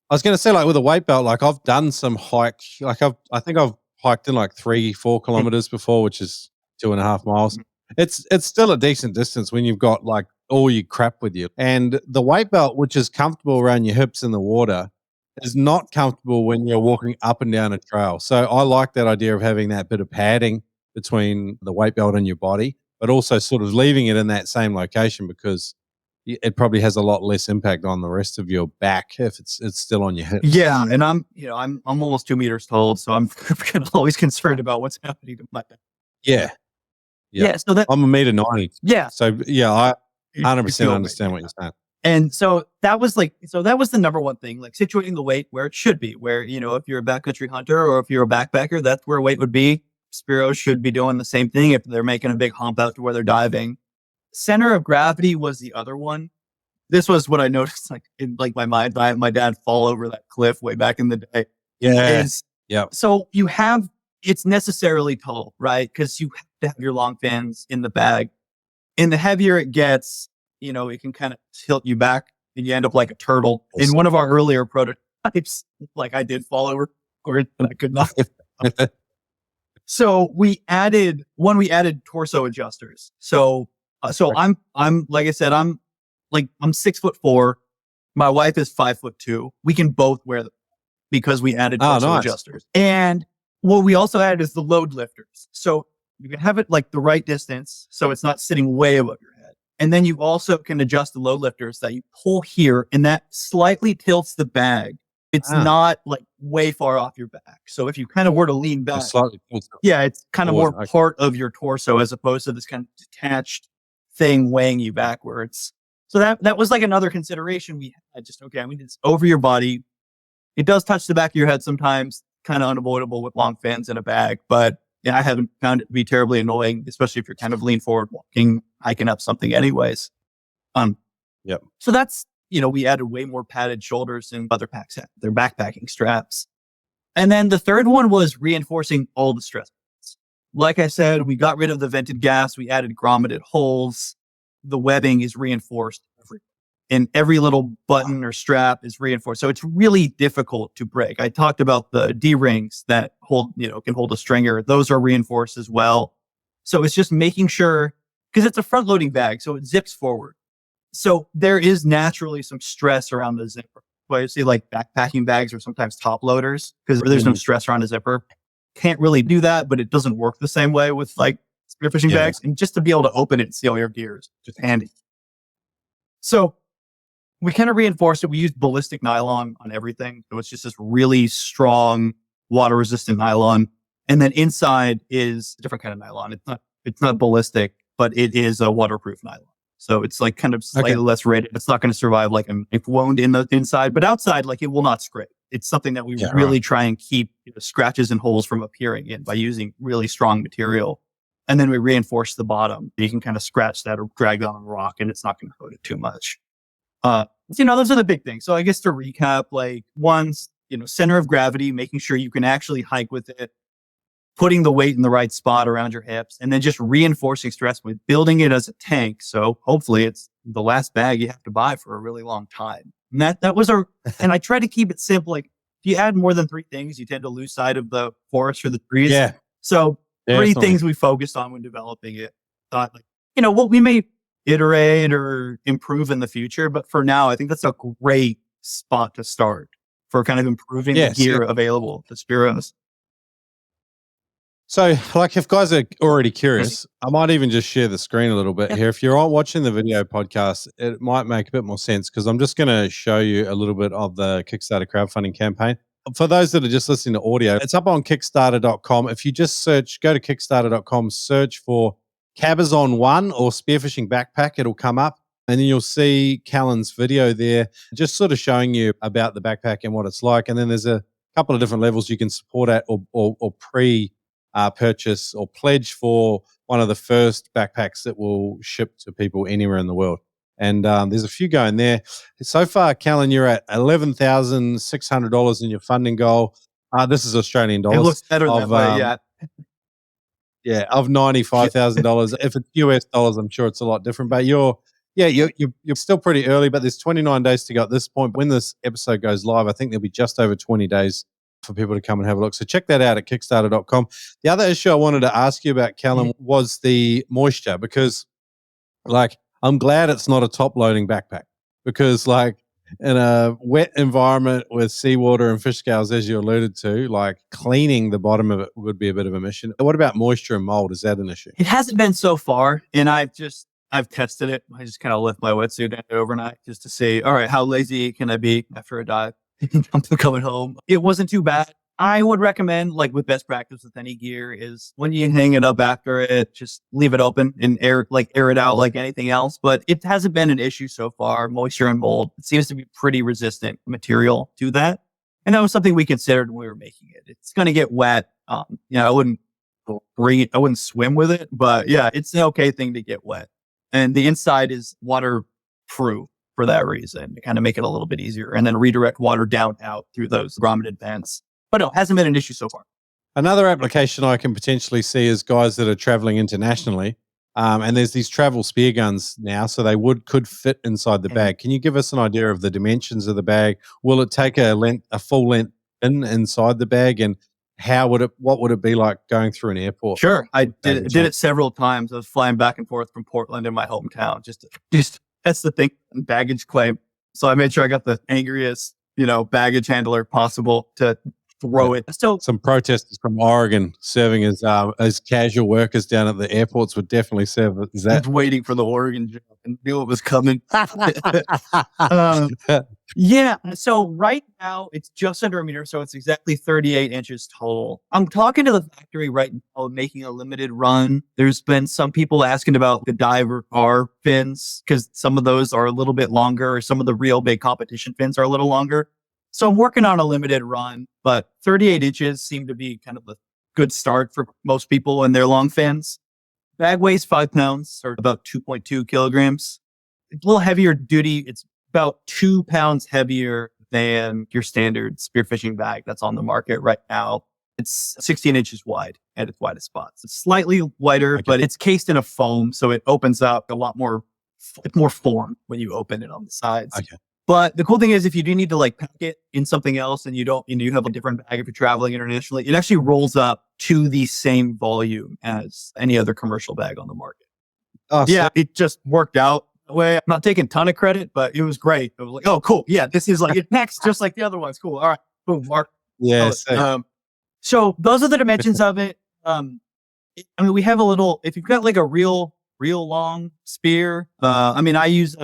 I was going to say, like with a weight belt, like I've done some hikes. Like I think I've hiked in like 3-4 kilometers before, which is 2.5 miles. It's still a decent distance when you've got like all your crap with you. And the weight belt, which is comfortable around your hips in the water, is not comfortable when you're walking up and down a trail. So I like that idea of having that bit of padding between the weight belt and your body, but also sort of leaving it in that same location because it probably has a lot less impact on the rest of your back if it's still on your hips. Yeah, and I'm almost 2 meters tall, so I'm always concerned about what's happening to my back. Yeah. So I'm 1.90 meters. Yeah. So I 100% understand what you're saying. And so that was the number one thing, like situating the weight where it should be, where, if you're a backcountry hunter or if you're a backpacker, that's where weight would be. Spearos should be doing the same thing if they're making a big hump out to where they're diving. Center of gravity was the other one. This was what I noticed, like in like my dad fall over that cliff way back in the day. Yeah. So it's necessarily tall, right? Because you have to have your long fins in the bag. And the heavier it gets, it can kind of tilt you back and you end up like a turtle. In one of our earlier prototypes, like I did fall over and I could not. So we added torso adjusters. So I'm like I said, I'm 6'4". My wife is 5'2". We can both wear them because we added torso adjusters. And what we also added is the load lifters. So you can have it like the right distance, so it's not sitting way above your head. And then you also can adjust the load lifters that you pull here, and that slightly tilts the bag. It's not like way far off your back. So if you kind of were to lean back, it's kind of more part of your torso as opposed to this kind of detached thing weighing you backwards. So that was like another consideration we had. I mean, it's over your body. It does touch the back of your head sometimes, kind of unavoidable with long fins in a bag, but I haven't found it to be terribly annoying, especially if you're kind of lean forward walking, hiking up something anyways. So that's, we added way more padded shoulders than other packs have. They're backpacking straps. And then the third one was reinforcing all the stress points. Like I said, we got rid of the vented gas. We added grommeted holes. The webbing is reinforced and every little button or strap is reinforced. So it's really difficult to break. I talked about the D-rings that can hold a stringer. Those are reinforced as well. So it's just making sure, because it's a front loading bag, so it zips forward. So there is naturally some stress around the zipper. Well, you see like backpacking bags or sometimes top loaders because there's no stress around a zipper. Can't really do that, but it doesn't work the same way with like spearfishing bags. And just to be able to open it and see all your gear is just handy. So we kind of reinforced it. We used ballistic nylon on everything. So it's just this really strong water resistant nylon. And then inside is a different kind of nylon. It's not ballistic, but it is a waterproof nylon. So it's like kind of slightly less rated. It's not going to survive like if wound in the inside, but outside, like it will not scrape. It's something that we really try and keep scratches and holes from appearing in by using really strong material. And then we reinforce the bottom. You can kind of scratch that or drag that on a rock and it's not going to hurt it too much. Those are the big things. So I guess to recap, like one's, center of gravity, making sure you can actually hike with it, putting the weight in the right spot around your hips, and then just reinforcing stress with building it as a tank. So hopefully it's the last bag you have to buy for a really long time. And that was and I try to keep it simple. Like if you add more than 3 things, you tend to lose sight of the forest or the trees. Yeah. So 3 things we focused on when developing it. Thought what we may iterate or improve in the future, but for now, I think that's a great spot to start for kind of improving the gear available to Spearos. So, like, if guys are already curious, I might even just share the screen a little bit here. If you're watching the video podcast, it might make a bit more sense because I'm just going to show you a little bit of the Kickstarter crowdfunding campaign. For those that are just listening to audio, it's up on Kickstarter.com. If you just go to Kickstarter.com, search for Cabazon 1 or Spearfishing Backpack, it'll come up. And then you'll see Kellen's video there, just sort of showing you about the backpack and what it's like. And then there's a couple of different levels you can support at or purchase or pledge for one of the first backpacks that will ship to people anywhere in the world. And there's a few going there. So far, Kellen, you're at $11,600 in your funding goal. This is Australian dollars. It looks better that way, yeah. Yeah, of $95,000. If it's US dollars, I'm sure it's a lot different. But you're still pretty early, but there's 29 days to go at this point. When this episode goes live, I think there'll be just over 20 days for people to come and have a look. So check that out at Kickstarter.com. The other issue I wanted to ask you about, Kellen, was the moisture, because like, I'm glad it's not a top-loading backpack, because like in a wet environment with seawater and fish scales, as you alluded to, like cleaning the bottom of it would be a bit of a mission. What about moisture and mold? Is that an issue? It hasn't been so far, and I've tested it. I just kind of left my wetsuit overnight just to see, all right, how lazy can I be after a dive? I'm coming home. It wasn't too bad. I would recommend, like with best practice with any gear, is when you hang it up after it, just leave it open and air it out like anything else. But it hasn't been an issue so far. Moisture and mold, it seems to be pretty resistant material to that. And that was something we considered when we were making it. It's going to get wet. I wouldn't swim with it, but yeah, it's an okay thing to get wet. And the inside is waterproof for that reason, to kind of make it a little bit easier, and then redirect water down out through those grommeted vents. But no, it hasn't been an issue so far. Another application I can potentially see is guys that are traveling internationally. And there's these travel spear guns now, so they could fit inside the bag. Can you give us an idea of the dimensions of the bag? Will it take a full length inside the bag? And what would it be like going through an airport? Sure. I did it several times. I was flying back and forth from Portland in my hometown. Just that's the thing, baggage claim. So I made sure I got the angriest, baggage handler possible to throw it. So some protesters from Oregon serving as casual workers down at the airports would definitely serve. Is that? I was waiting for the Oregon job and knew it was coming. Yeah. So right now it's just under a meter. So it's exactly 38 inches total. I'm talking to the factory right now, making a limited run. There's been some people asking about the diver R fins, because some of those are a little bit longer, or some of the real big competition fins are a little longer. So I'm working on a limited run, but 38 inches seem to be kind of a good start for most people and their long fins. Bag weighs 5 pounds, or about 2.2 kilograms. It's a little heavier duty. It's about 2 pounds heavier than your standard spearfishing bag that's on the market right now. It's 16 inches wide at its widest spots. It's slightly wider, but it's cased in a foam, so it opens up a lot more. It's more form when you open it on the sides. Okay. But the cool thing is, if you do need to pack it in something else, and you have a different bag if you're traveling internationally, it actually rolls up to the same volume as any other commercial bag on the market. Oh, yeah, it just worked out that way. I'm not taking a ton of credit, but it was great. It was like, oh, cool. Yeah, this is it packs just like the other ones. Cool. All right. Boom, Mark. Yeah. So those are the dimensions of it. We have a little, if you've got a real long spear, I use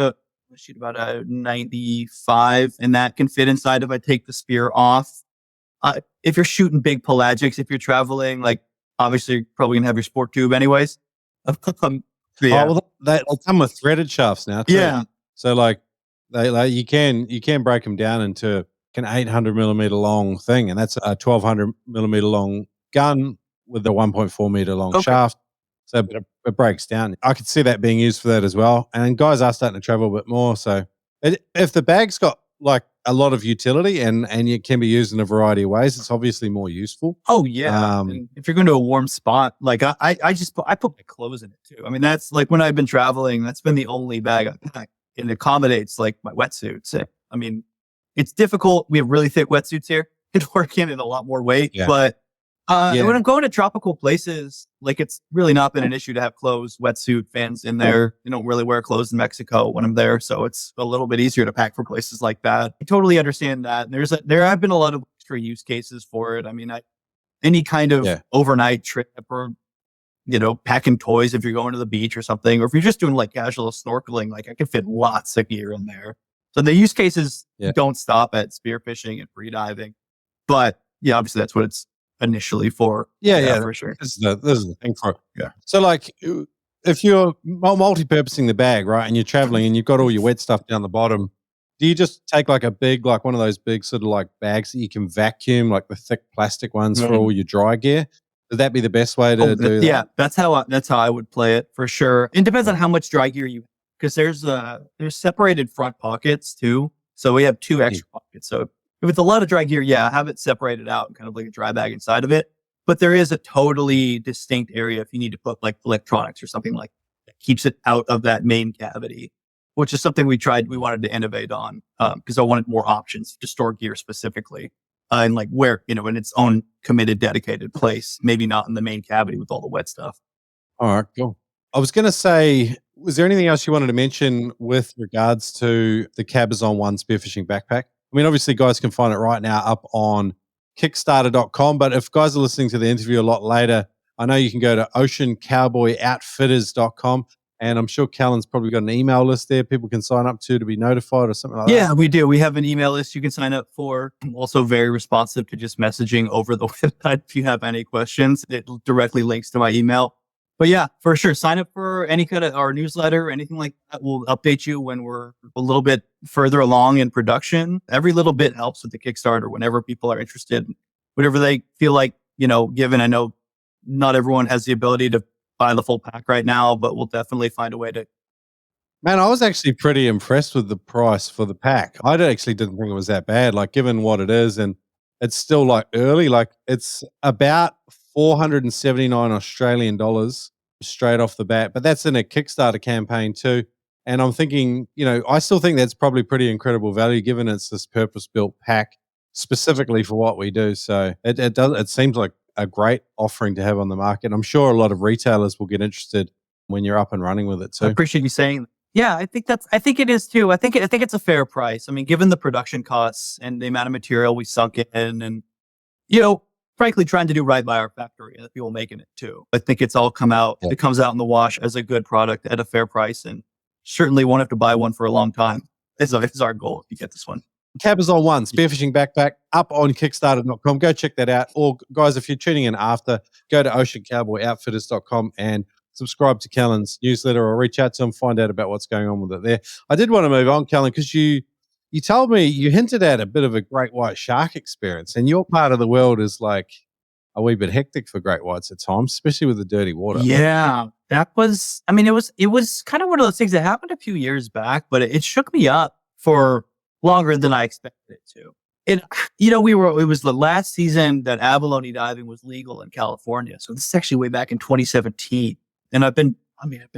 shoot about a 95, and that can fit inside if I take the spear off. If you're shooting big pelagics, if you're traveling, obviously you're probably gonna have your sport tube anyways. Yeah. Oh, well, they come with threaded shafts now too. Yeah. So you can break them down into an 800 millimeter long thing, and that's a 1200 millimeter long gun with a 1.4 meter long shaft. So it breaks down. I could see that being used for that as well. And guys are starting to travel a bit more. So if the bag's got a lot of utility and it can be used in a variety of ways, it's obviously more useful. Oh yeah. If you're going to a warm spot, I put my clothes in it too. That's when I've been traveling, that's been the only bag I pack, and it accommodates my wetsuits. It's difficult. We have really thick wetsuits here. It's working in a lot more weight, but When I'm going to tropical places, like it's really not been an issue to have clothes, wetsuit, fans in there. You don't really wear clothes in Mexico when I'm there, so it's a little bit easier to pack for places like that. I totally understand that. There have been a lot of extra use cases for it. I mean, any kind of overnight trip or packing toys if you're going to the beach or something, or if you're just doing like casual snorkeling, like I can fit lots of gear in there. So the use cases don't stop at spearfishing and free diving, but obviously that's what it's initially for. For sure. This is the thing for it. Yeah. So like if you're multi-purposing the bag, right, and you're traveling and you've got all your wet stuff down the bottom, do you just take like a big, like one of those big sort of like bags that you can vacuum, like the thick plastic ones for all your dry gear? Would that be the best way to do that? Yeah, that's how I would play it for sure. It depends on how much dry gear you, because there's separated front pockets too. So we have 2 extra pockets. So if it's a lot of dry gear, have it separated out and kind of like a dry bag inside of it. But there is a totally distinct area if you need to put like electronics or something like that keeps it out of that main cavity, which is something we wanted to innovate on because I wanted more options to store gear specifically and like where, in its own committed, dedicated place, maybe not in the main cavity with all the wet stuff. All right, cool. I was going to say, was there anything else you wanted to mention with regards to the Cabazon 1 spearfishing backpack? I mean, obviously, guys can find it right now up on Kickstarter.com. But if guys are listening to the interview a lot later, I know you can go to Ocean Cowboy Outfitters.com. And I'm sure Kellen's probably got an email list there people can sign up to be notified or something like that. Yeah, we do. We have an email list you can sign up for. I'm also very responsive to just messaging over the website if you have any questions. It directly links to my email. But yeah, for sure, sign up for any kind of our newsletter, anything like that. We'll update you when we're a little bit further along in production. Every little bit helps with the Kickstarter whenever people are interested, whatever they feel like, given. I know not everyone has the ability to buy the full pack right now, but we'll definitely find a way to. Man, I was actually pretty impressed with the price for the pack. I actually didn't think it was that bad, like given what it is, and it's still like early, like it's about 479 Australian dollars straight off the bat, but that's in a Kickstarter campaign too. And I'm thinking, I still think that's probably pretty incredible value given it's this purpose-built pack specifically for what we do. So it seems like a great offering to have on the market. I'm sure a lot of retailers will get interested when you're up and running with it too. I appreciate you saying that. Yeah, I think it is too. I think it's a fair price. I mean, given the production costs and the amount of material we sunk in and, frankly, trying to do right by our factory and the people making it too. I think it's all come out. Yeah. It comes out in the wash as a good product at a fair price, and certainly won't have to buy one for a long time. It's our goal if you get this one. Cabazon 1 spearfishing backpack up on Kickstarter.com. Go check that out. Or guys, if you're tuning in after, go to OceanCowboyOutfitters.com and subscribe to Kellen's newsletter or reach out to him, find out about what's going on with it there. I did want to move on, Kellen, because you told me, you hinted at a bit of a great white shark experience, and your part of the world is like a wee bit hectic for great whites at times, especially with the dirty water. Yeah, that was, it was kind of one of those things that happened a few years back, but it shook me up for longer than I expected it to. And, it was the last season that abalone diving was legal in California. So this is actually way back in 2017. And I've been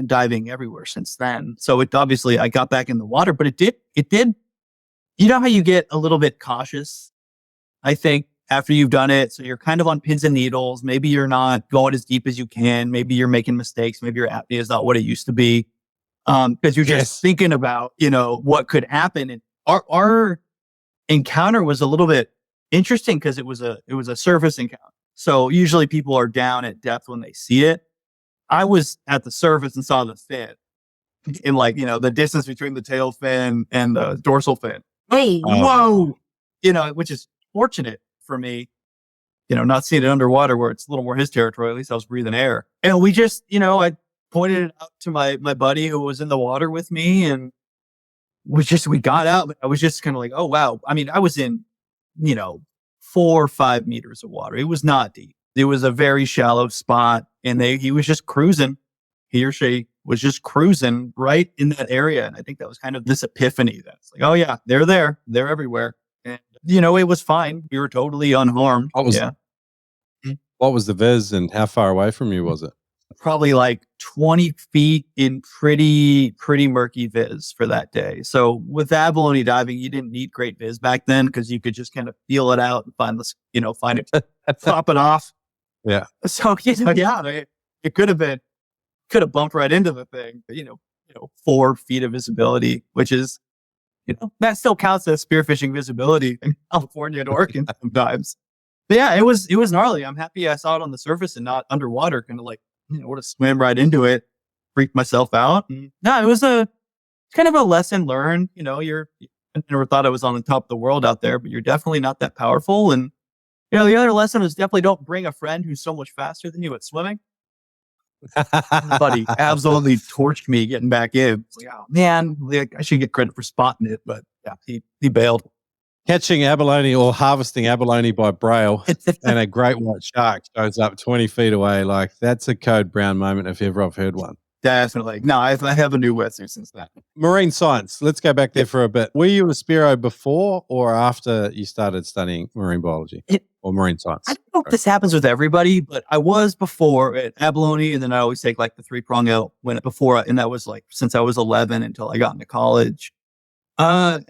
diving everywhere since then. So it obviously, I got back in the water, but it did, how you get a little bit cautious, I think, after you've done it. So you're kind of on pins and needles. Maybe you're not going as deep as you can. Maybe you're making mistakes. Maybe your apnea is not what it used to be. Because you're just thinking about, what could happen. And our encounter was a little bit interesting because it was a surface encounter. So usually people are down at depth when they see it. I was at the surface and saw the fin in the distance between the tail fin and the dorsal fin. Oh, whoa. Which is fortunate for me, not seeing it underwater where it's a little more his territory. At least I was breathing air. And we just, I pointed it out to my buddy who was in the water with me, and we got out. But I was just kind of like, oh, wow. I was in, 4 or 5 meters of water. It was not deep. It was a very shallow spot, and he was just cruising. He or she was just cruising right in that area. And I think that was kind of this epiphany that's like, oh yeah, they're there. They're everywhere. And, it was fine. We were totally unharmed. What was the viz and how far away from you was it? Probably like 20 feet in pretty murky viz for that day. So with abalone diving, you didn't need great viz back then because you could just kind of feel it out and find it, pop it off. Yeah. So, it could have bumped right into the thing, but, 4 feet of visibility, which is, that still counts as spearfishing visibility in California and Oregon sometimes. But yeah, it was gnarly. I'm happy I saw it on the surface and not underwater, kind of like, would have swam right into it, freaked myself out. And no, it was kind of a lesson learned. I never thought I was on the top of the world out there, but you're definitely not that powerful. And, the other lesson is definitely don't bring a friend who's so much faster than you at swimming. Buddy absolutely torched me getting back in. It's like, oh man, I should get credit for spotting it, but yeah, he bailed. Catching abalone or harvesting abalone by braille and a great white shark shows up 20 feet away. Like, that's a Code Brown moment if ever I've heard one. Definitely. No, I have a new wetsuit since that. Marine science. Let's go back there for a bit. Were you a Spearo before or after you started studying marine biology or marine science? I don't know if this happens with everybody, but I was before at abalone, and then I always take like the 3-prong out and that was like since I was 11 until I got into college. I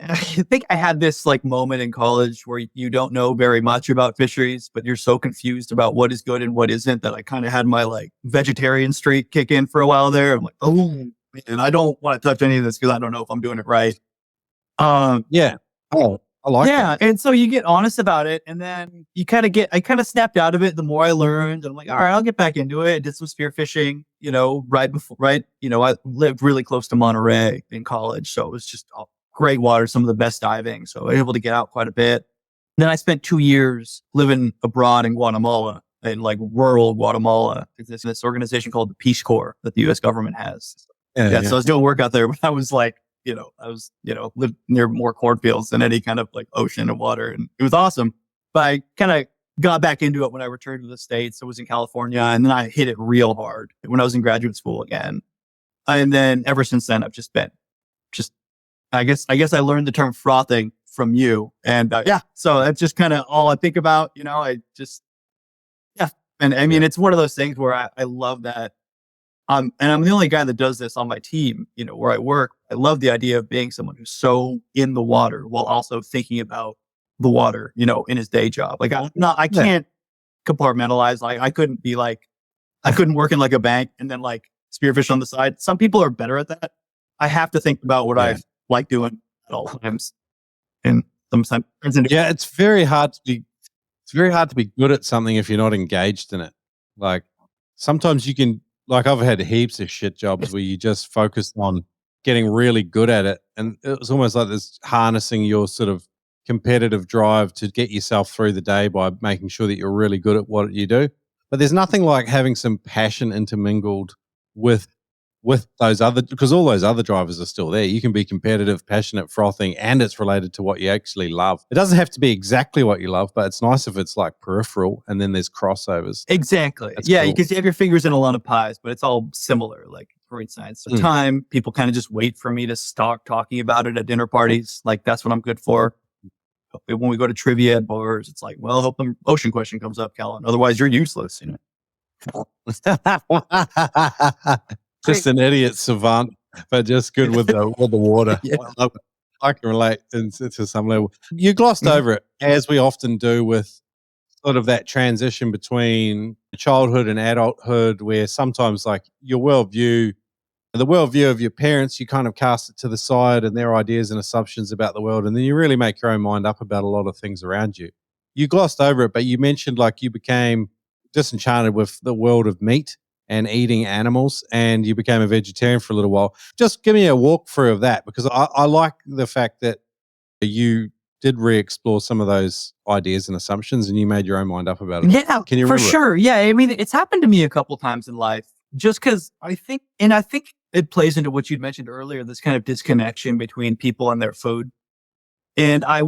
think I had this like moment in college where you don't know very much about fisheries, but you're so confused about what is good and what isn't that I kind of had my like vegetarian streak kick in for a while there. I'm like, oh man, I don't want to touch any of this because I don't know if I'm doing it right. Yeah. Oh, I like that. And so you get honest about it, and then I kind of snapped out of it the more I learned. And I'm like, all right, I'll get back into it. I did some spearfishing, I lived really close to Monterey in college. So it was just great water, some of the best diving. So I was able to get out quite a bit. Then I spent 2 years living abroad in Guatemala, in like rural Guatemala. There's this organization called the Peace Corps that the U.S. government has. So I was doing work out there, but I was like, lived near more cornfields than any kind of like ocean and water. And it was awesome. But I kind of got back into it when I returned to the States. I was in California, and then I hit it real hard when I was in graduate school again. And then ever since then, I've just been I guess I learned the term frothing from you. And so that's just kind of all I think about, And I mean, it's one of those things where I love that. And I'm the only guy that does this on my team, where I work. I love the idea of being someone who's so in the water while also thinking about the water, in his day job. Like I can't compartmentalize. Like I couldn't work in like a bank and then like spearfish on the side. Some people are better at that. I have to think about what I like doing at all times. And sometimes it's very hard to be good at something if you're not engaged in it. Like sometimes you can, like I've had heaps of shit jobs where you just focus on getting really good at it. And it was almost like this harnessing your sort of competitive drive to get yourself through the day by making sure that you're really good at what you do. But there's nothing like having some passion intermingled with those other, because all those other drivers are still there. You can be competitive, passionate, frothing, and it's related to what you actually love. It doesn't have to be exactly what you love, but it's nice if it's like peripheral and then there's crossovers. Exactly. That's cool. Because you have your fingers in a lot of pies, but it's all similar, like marine science. At the time, people kind of just wait for me to start talking about it at dinner parties. Like that's what I'm good for. When we go to trivia at bars, it's like, well, I hope the ocean question comes up, Kellen. Otherwise, you're useless, Just an idiot savant, but just good with the water. I can relate to some level. You glossed over it, as we often do with sort of that transition between childhood and adulthood, where sometimes like the worldview of your parents, you kind of cast it to the side and their ideas and assumptions about the world, and then you really make your own mind up about a lot of things around you. You glossed over it, but you mentioned like you became disenchanted with the world of meat and eating animals, and you became a vegetarian for a little while. Just give me a walkthrough of that, because I like the fact that you did re-explore some of those ideas and assumptions and you made your own mind up about it. Yeah, can you for remember sure. Yeah, I mean, it's happened to me a couple times in life, just because I think it plays into what you'd mentioned earlier, this kind of disconnection between people and their food. And I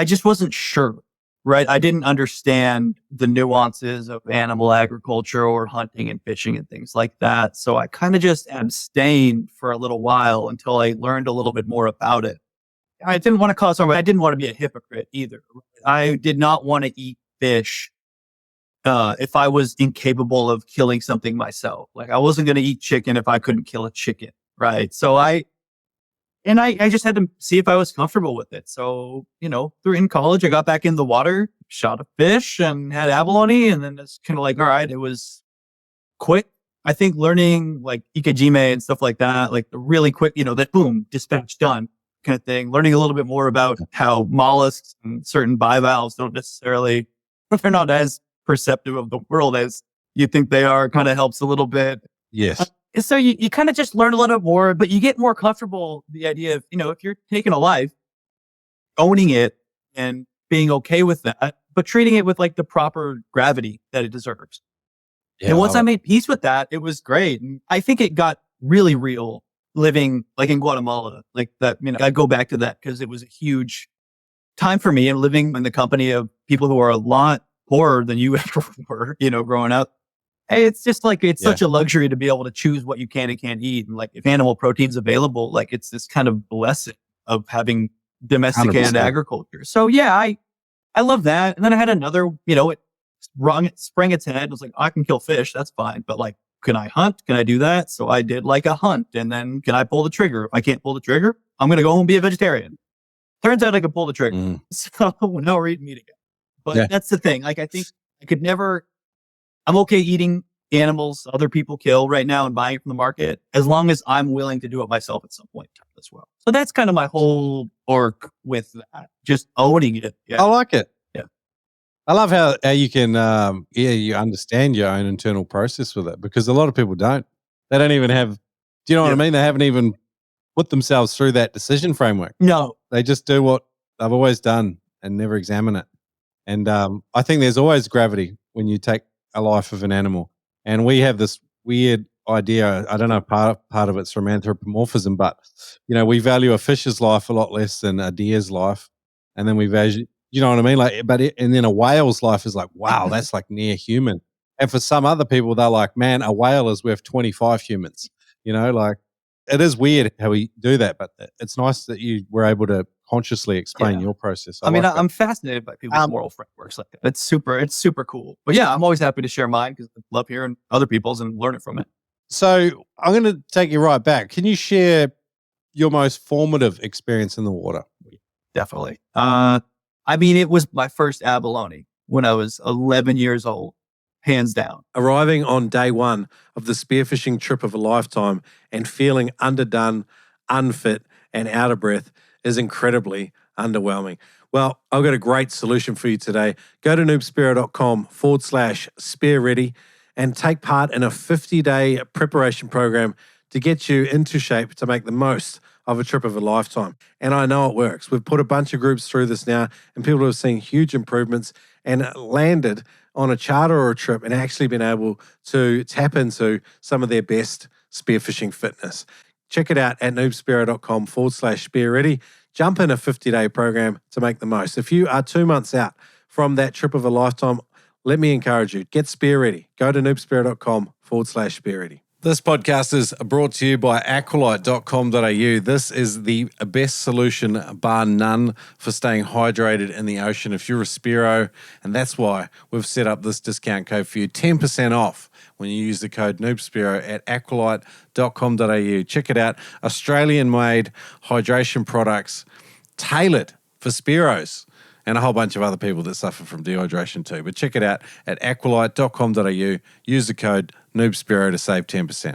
just wasn't sure. Right. I didn't understand the nuances of animal agriculture or hunting and fishing and things like that. So I kind of just abstained for a little while until I learned a little bit more about it. I didn't want to cause harm. I didn't want to be a hypocrite either. I did not want to eat fish if I was incapable of killing something myself. Like I wasn't going to eat chicken if I couldn't kill a chicken. Right. So And I just had to see if I was comfortable with it. So, through in college, I got back in the water, shot a fish and had abalone. And then it's kind of like, all right, it was quick. I think learning like ikejime and stuff like that, like the really quick, that boom, dispatch done kind of thing. Learning a little bit more about how mollusks and certain bivalves don't necessarily, they're not as perceptive of the world as you think they are, kind of helps a little bit. Yes. So you kind of just learn a little bit more, but you get more comfortable with the idea of, if you're taking a life, owning it and being okay with that, but treating it with like the proper gravity that it deserves. Yeah, And once I made peace with that, it was great. And I think it got really real living like in Guatemala, like that, I go back to that because it was a huge time for me and living in the company of people who are a lot poorer than you ever were, growing up. It's just like, it's such a luxury to be able to choose what you can and can't eat. And like if animal protein's available, like it's this kind of blessing of having domesticated 100%. agriculture. So yeah, I love that. And then I had another, it sprang its head. It was like, I can kill fish. That's fine. But like, can I hunt? Can I do that? So I did like a hunt. And then can I pull the trigger? If I can't pull the trigger, I'm going to go home and be a vegetarian. Turns out I could pull the trigger. So now we're eating meat again. But that's the thing. Like, I think I could never, I'm okay eating animals other people kill right now and buying it from the market, as long as I'm willing to do it myself at some point in time as well. So that's kind of my whole arc with that, just owning it. Yeah. I like it. Yeah. I love how you can, you understand your own internal process with it, because a lot of people don't. They don't even have, do you know what I mean? They haven't even put themselves through that decision framework. No. They just do what they've always done and never examine it. And I think there's always gravity when you take a life of an animal. And we have this weird idea. I don't know, part of it's from anthropomorphism, but we value a fish's life a lot less than a deer's life, and then we value, you know what I mean? Like, and then a whale's life is like, wow, that's like near human. And for some other people, they're like, man, a whale is worth 25 humans. Like it is weird how we do that, but it's nice that you were able to consciously explain your process. I mean, I'm fascinated by people's moral frameworks like that. It's super cool. But yeah, I'm always happy to share mine because I love hearing other people's and learning from it. So I'm going to take you right back. Can you share your most formative experience in the water? Definitely. I mean, it was my first abalone when I was 11 years old, hands down. Arriving on day one of the spearfishing trip of a lifetime and feeling underdone, unfit, and out of breath is incredibly underwhelming. Well, I've got a great solution for you today. Go to noobspearo.com/spearready and take part in a 50-day preparation program to get you into shape to make the most of a trip of a lifetime. And I know it works. We've put a bunch of groups through this now, and people have seen huge improvements and landed on a charter or a trip and actually been able to tap into some of their best spearfishing fitness. Check it out at noobspearo.com/spearready. Jump in a 50-day program to make the most. If you are 2 months out from that trip of a lifetime, let me encourage you, get spear ready. Go to noobspearo.com/spearready. This podcast is brought to you by aqualite.com.au. This is the best solution, bar none, for staying hydrated in the ocean if you're a Spearo, and that's why we've set up this discount code for you, 10% off when you use the code NOOBSPEARO at aqualite.com.au. Check it out. Australian-made hydration products tailored for Spearos and a whole bunch of other people that suffer from dehydration too. But check it out at aqualite.com.au. Use the code NOOBSPEARO to save 10%.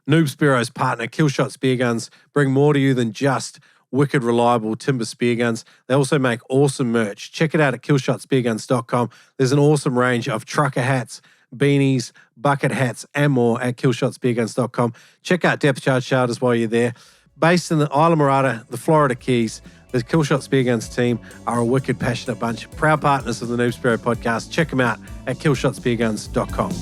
Noob Spearo's partner, Killshot Spear Guns, bring more to you than just wicked reliable timber spear guns. They also make awesome merch. Check it out at killshotspearguns.com. There's an awesome range of trucker hats, beanies, bucket hats, and more at killshotspearguns.com. Check out Depth Charge Shelters while you're there. Based in the Isla Morada, the Florida Keys, the Killshot Spear Guns team are a wicked, passionate bunch. Proud partners of the Noob Spearo podcast. Check them out at killshotspearguns.com.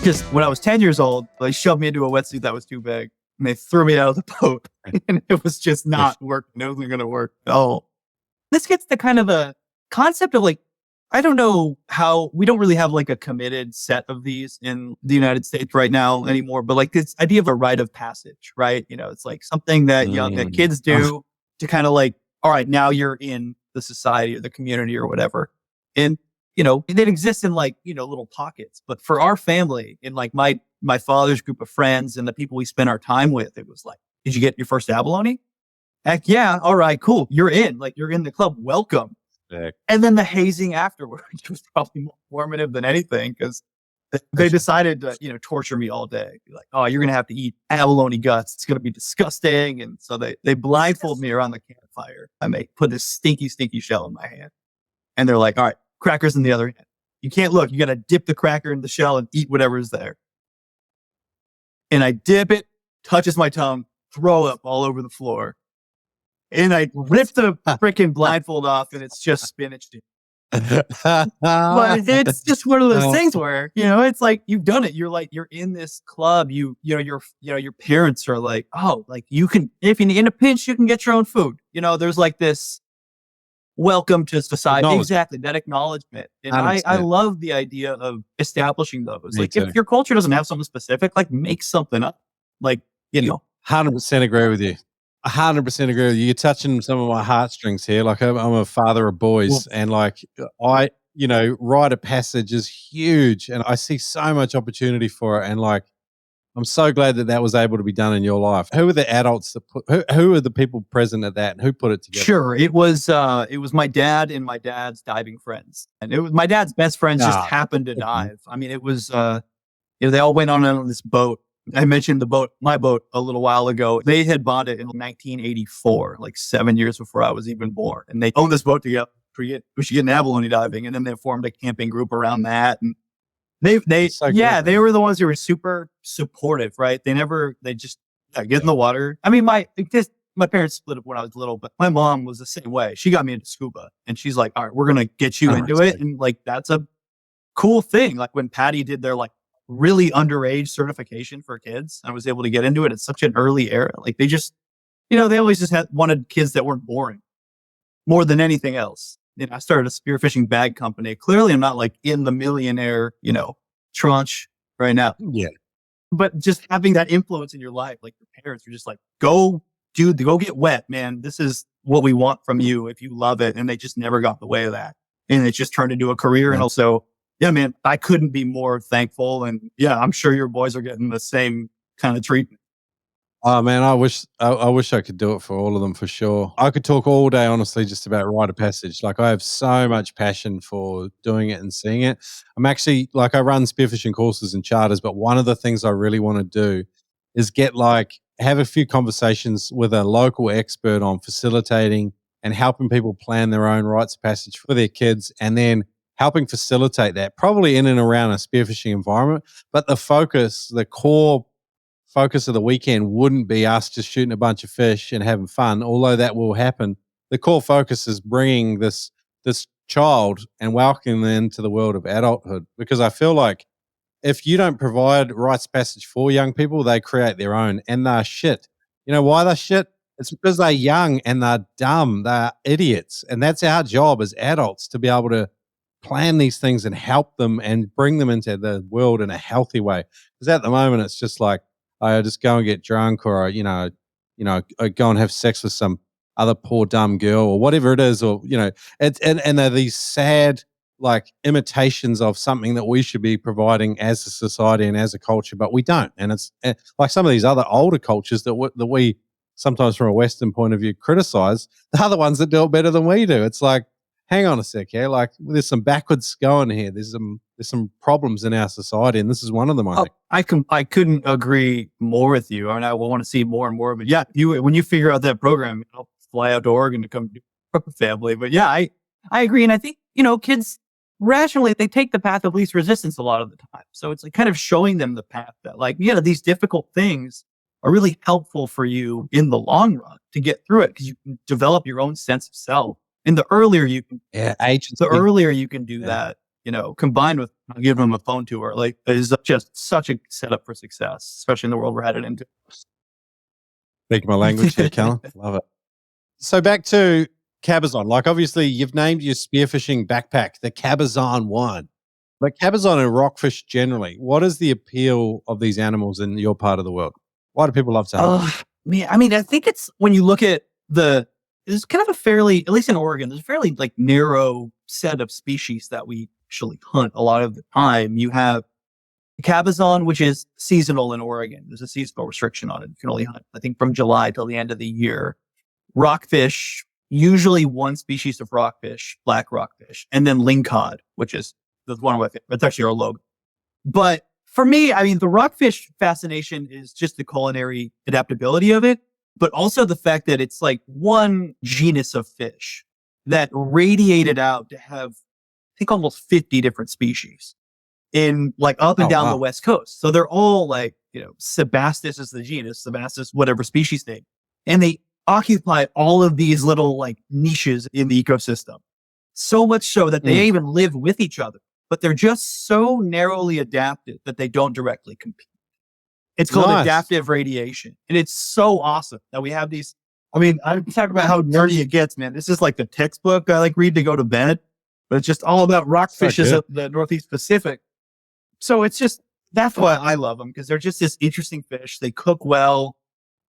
Just when I was 10 years old, they shoved me into a wetsuit that was too big and they threw me out of the boat. And it was just not working. It wasn't going to work at all. This gets to kind of the concept of like, I don't know how, we don't really have like a committed set of these in the United States right now anymore, but like this idea of a rite of passage, right? It's like something that that kids do to kind of like, all right, now you're in the society or the community or whatever. And, it exists in like, little pockets, but for our family in like my father's group of friends and the people we spent our time with, it was like did you get your first abalone? Heck yeah. All right, cool. You're in. Like, you're in the club. Welcome. Sick. And then the hazing afterwards was probably more formative than anything, because they decided to, torture me all day. Be like, oh, you're going to have to eat abalone guts. It's going to be disgusting. And so they blindfold me around the campfire. And they put this stinky, stinky shell in my hand. And they're like, all right, crackers in the other hand. You can't look. You got to dip the cracker in the shell and eat whatever's there. And I dip it, touches my tongue, throw up all over the floor. And I rip the freaking blindfold off, and it's just spinach, dude. But it's just one of those things where, it's like, you've done it. You're in this club. Your parents are like, oh, like, you can, if you're in a pinch, you can get your own food. There's like this welcome to society. Exactly. That acknowledgement. And I love the idea of establishing those. Me like, too. if your culture doesn't have something specific, like, make something up. Like, 100% agree with you. 100% agree with you. You're touching some of my heartstrings here. Like, I'm a father of boys, and like, rite of passage is huge, and I see so much opportunity for it. And like, I'm so glad that was able to be done in your life. Who are the adults that who are the people present at that, and who put it together? Sure. It was my dad and my dad's diving friends, and it was my dad's best friends just happened to dive. I mean, it was, they all went on this boat. I mentioned my boat a little while ago. They had bought it in 1984, like 7 years before I was even born. And they owned this boat together. We should get an abalone diving. And then they formed a camping group around that. And they were the ones who were super supportive, right? They just get in the water. I mean, my parents split up when I was little, but my mom was the same way. She got me into scuba, and she's like, all right, we're going to get you into it. And like, that's a cool thing. Like, when Patty did their like really underage certification for kids, I was able to get into it at such an early era. Like, they just, they always just wanted kids that weren't boring more than anything else. I started a spearfishing bag company. Clearly, I'm not like in the millionaire, tranche right now. Yeah. But just having that influence in your life, like, your parents are just like, go get wet, man. This is what we want from you if you love it. And they just never got in the way of that. And it just turned into a career. And also, yeah, man, I couldn't be more thankful. And yeah, I'm sure your boys are getting the same kind of treatment. Oh man, I wish I could do it for all of them, for sure. I could talk all day, honestly, just about rite of passage. Like, I have so much passion for doing it and seeing it. I'm actually, like, I run spearfishing courses and charters, but one of the things I really want to do is have a few conversations with a local expert on facilitating and helping people plan their own rites of passage for their kids, and then helping facilitate that, probably in and around a spearfishing environment. But the core focus of the weekend wouldn't be us just shooting a bunch of fish and having fun, although that will happen. The core focus is bringing this child and welcoming them into the world of adulthood, because I feel like if you don't provide rites of passage for young people, they create their own, and they're shit. You know why they're shit? It's because they're young and they're dumb. They're idiots. And that's our job as adults, to be able to plan these things and help them and bring them into the world in a healthy way. Because at the moment, it's just like, I just go and get drunk, or I go and have sex with some other poor dumb girl, or whatever it is, or it's and they're these sad, like, imitations of something that we should be providing as a society and as a culture, but we don't. And it's like some of these other older cultures that we sometimes, from a Western point of view, criticize. They're the ones that do it better than we do. It's like, hang on a sec here. Like, there's some backwards going here. There's some problems in our society, and this is one of them, I think. I couldn't agree more with you. And I will want to see more and more of it. Yeah, when you figure out that program, I'll fly out to Oregon to come do a family. But yeah, I agree. And I think, kids rationally, they take the path of least resistance a lot of the time. So it's like kind of showing them the path that, like, these difficult things are really helpful for you in the long run to get through it, because you can develop your own sense of self. And the earlier you can, earlier you can do that, combined with giving them a phone tour, like, is just such a setup for success, especially in the world we're headed into. Speaking my language here, Kellen. Love it. So back to Cabazon. Like, obviously, you've named your spearfishing backpack the Cabazon 1. But Cabazon and rockfish generally, what is the appeal of these animals in your part of the world? Why do people love to hunt? I mean, I think it's, when you look at there's kind of a fairly, at least in Oregon, there's a fairly, like, narrow set of species that we actually hunt a lot of the time. You have Cabazon, which is seasonal in Oregon. There's a seasonal restriction on it. You can only hunt, I think, from July till the end of the year. Rockfish, usually one species of rockfish, black rockfish, and then lingcod, which is the one with it. It's actually our logo. But for me, I mean, the rockfish fascination is just the culinary adaptability of it, but also the fact that it's like one genus of fish that radiated out to have, I think, almost 50 different species in like up and down the West Coast. So they're all like, Sebastis is the genus, Sebastis, whatever species name. And they occupy all of these little like niches in the ecosystem. So much so that they even live with each other, but they're just so narrowly adapted that they don't directly compete. It's called adaptive radiation. And it's so awesome that we have these. I mean, I'm talking about how nerdy it gets, man. This is like the textbook I like read to go to bed, but it's just all about rockfishes of the Northeast Pacific. So it's just, that's why I love them, because they're just this interesting fish. They cook well.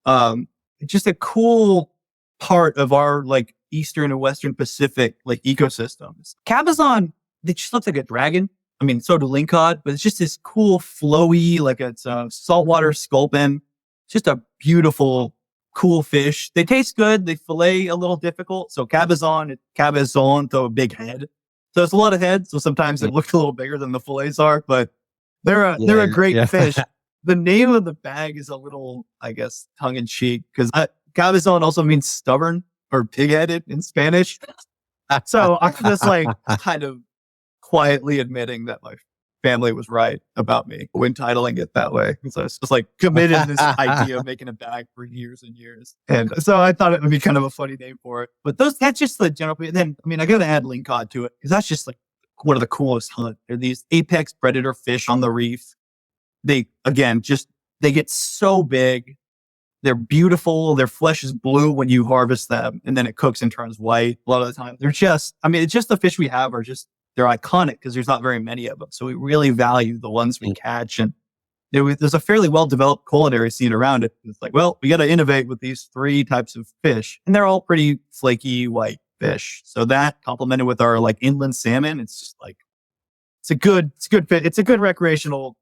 It's just a cool part of our like Eastern and Western Pacific like ecosystems. Cabazon, they just look like a dragon. I mean, so do lingcod, but it's just this cool, flowy, like it's a saltwater sculpin. Just a beautiful, cool fish. They taste good. They fillet a little difficult. So Cabazon, though a big head. So it's a lot of heads. So sometimes it looks a little bigger than the fillets are, but they're a great fish. The name of the bag is a little, I guess, tongue in cheek, because Cabazon also means stubborn or pig-headed in Spanish. So I'm just like kind of quietly admitting that my family was right about me when titling it that way. So it's just like committed to this idea of making a bag for years and years. And so I thought it would be kind of a funny name for it. But that's just the general. Then, I mean, I got to add lingcod to it, because that's just like one of the coolest hunts. They're these apex predator fish on the reef. They, again, they get so big. They're beautiful. Their flesh is blue when you harvest them, and then it cooks and turns white a lot of the time. They're just, I mean, it's just the fish we have are just, they're iconic because there's not very many of them. So we really value the ones we catch. And there's a fairly well-developed culinary scene around it. It's like, well, we got to innovate with these 3 types of fish, and they're all pretty flaky white fish. So that complemented with our like inland salmon, it's just like, it's a good fit. It's a good recreational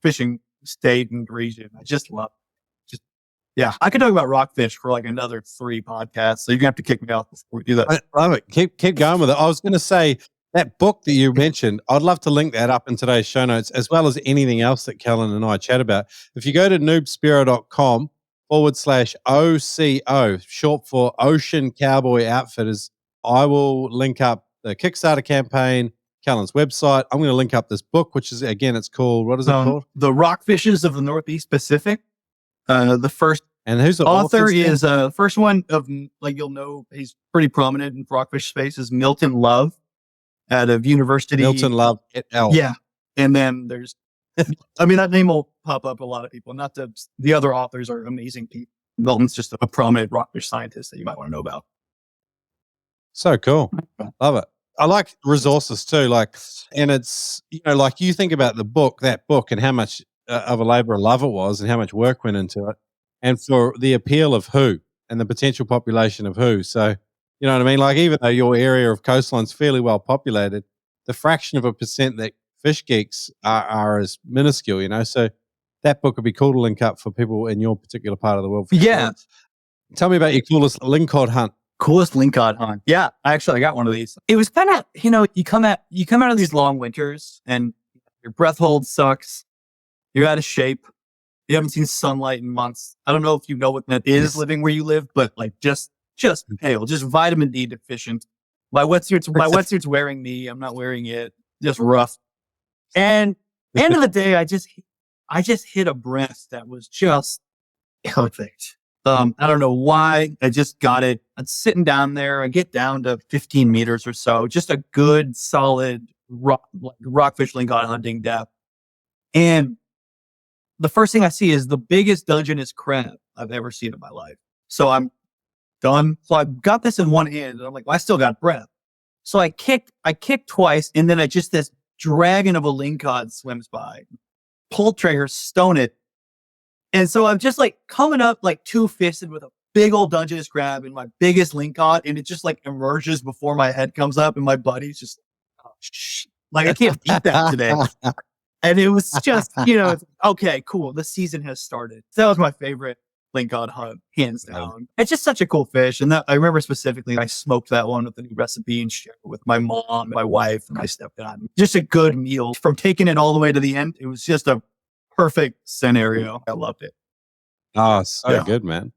fishing state and region. I just love it. Yeah, I could talk about rockfish for like another 3 podcasts. So you're gonna have to kick me out before we do that. I love it. Keep going with it. I was going to say that book that you mentioned, I'd love to link that up in today's show notes, as well as anything else that Kellen and I chat about. If you go to noobspearo.com/OCO, short for Ocean Cowboy Outfitters, I will link up the Kickstarter campaign, Kellen's website. I'm going to link up this book, which is, again, it's called, what is it called? The Rockfishes of the Northeast Pacific. The first and who's the author is first one of, like, you'll know he's pretty prominent in rockfish space, is Milton Love out of University. Milton Love et al. Yeah. And then there's, I mean, that name will pop up a lot of people. Not the other authors are amazing people. Milton's just a prominent rockfish scientist that you might want to know about. So cool. Love it. I like resources too. Like, and it's, like you think about that book and how much of a labor of love it was and how much work went into it, and for the appeal of who and the potential population of who. So, you know what I mean? Like, even though your area of coastline's fairly well populated, the fraction of a percent that fish geeks are as minuscule, so that book would be cool to link up for people in your particular part of the world. Yeah. Tell me about your coolest lingcod hunt. Coolest lingcod hunt. Yeah, I got one of these. It was kind of, you come out of these long winters and your breath hold sucks. You're out of shape. You haven't seen sunlight in months. I don't know if you know what that is living where you live, but like just pale, just vitamin D deficient. My wetsuit's wearing me. I'm not wearing it. Just rough. And end of the day, I just hit a breath that was just perfect. I don't know why. I just got it. I'm sitting down there. I get down to 15 meters or so. Just a good, solid rockfish lingcod hunting depth. And the first thing I see is the biggest Dungeness crab I've ever seen in my life. So I'm done. So I've got this in one hand, and I'm like, well, I still got breath. So I kicked twice, and then this dragon of a lingcod swims by. Pull trigger, stone it. And so I'm just like coming up like two-fisted with a big old Dungeness crab and my biggest lingcod, and it just like emerges before my head comes up, and my buddy's just, oh, shit. Like, I can't eat that today. And it was just, it's, okay, cool. The season has started. So that was my favorite lingcod hunt, hands down. It's just such a cool fish. And I remember specifically, I smoked that one with a new recipe and shared it with my mom, my wife, and my stepdad. Just a good meal. From taking it all the way to the end, it was just a perfect scenario. I loved it. Oh, so good, man.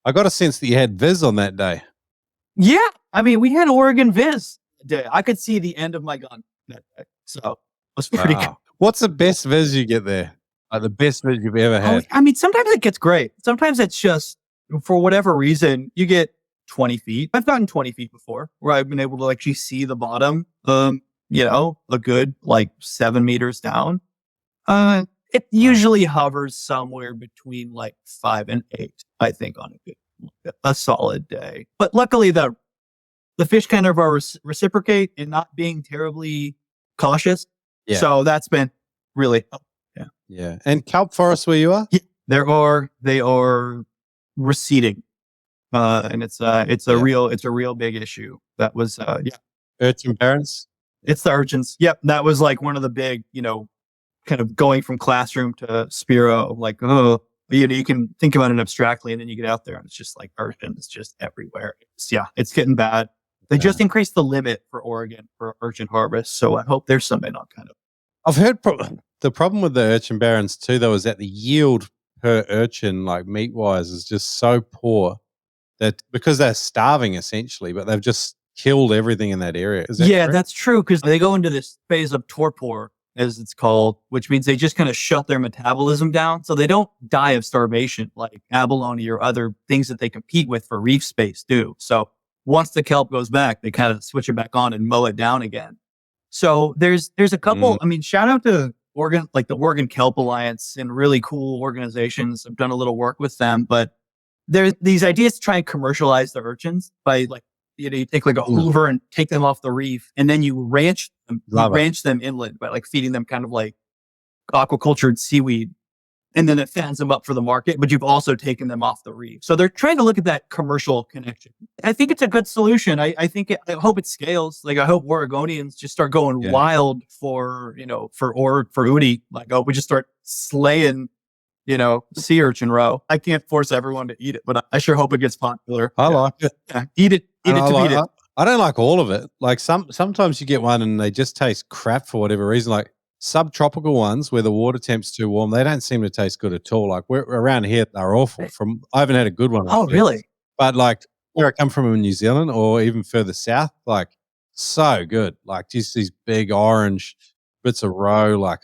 I got a sense that you had Viz on that day. Yeah. I mean, we had Oregon Viz day. I could see the end of my gun that day. So it was pretty good. What's the best Viz you get there? Like the best Viz you've ever had? I mean, sometimes it gets great. Sometimes it's just, for whatever reason, you get 20 feet. I've gotten 20 feet before where I've been able to actually see the bottom, a good 7 meters down. It usually hovers somewhere between 5 and 8, I think, on a solid day. But luckily, the fish kind of are reciprocate in not being terribly cautious. Yeah. So that's been really Yeah. And kelp forest where you are? Yeah, they are receding. And it's a real big issue. That was Urchin Barons? It's the urchins. Yep. That was one of the big, kind of going from classroom to Spearo, you can think about it abstractly, and then you get out there and it's just urchin. It's just everywhere. It's getting bad. They just increased the limit for Oregon for urchin harvest. So I hope there's something on kind of. I've heard the problem with the Urchin Barons too, though, is that the yield per urchin, meat wise, is just so poor that because they're starving essentially, but they've just killed everything in that area. Is that correct? That's true, because they go into this phase of torpor, as it's called, which means they just kind of shut their metabolism down. So they don't die of starvation like abalone or other things that they compete with for reef space do. So once the kelp goes back, they kind of switch it back on and mow it down again. So there's a couple, shout out to Oregon, the Oregon Kelp Alliance and really cool organizations. I've done a little work with them, but there's these ideas to try and commercialize the urchins by you take a Hoover and take them off the reef, and then you ranch them inland by feeding them kind of aquacultured seaweed. And then it fattens them up for the market, but you've also taken them off the reef. So they're trying to look at that commercial connection. I think it's a good solution. I hope it scales. I hope Oregonians just start going wild for Udi. We just start slaying, sea urchin roe. I can't force everyone to eat it, but I sure hope it gets popular. I like it. Yeah. Eat it to beat it. I don't like all of it. Sometimes you get one and they just taste crap for whatever reason. Subtropical ones where the water temp's too warm, they don't seem to taste good at all. We're around here, they're awful. I haven't had a good one. Oh, really? But where I come from in New Zealand or even further south, so good. Just these big orange bits of roe. I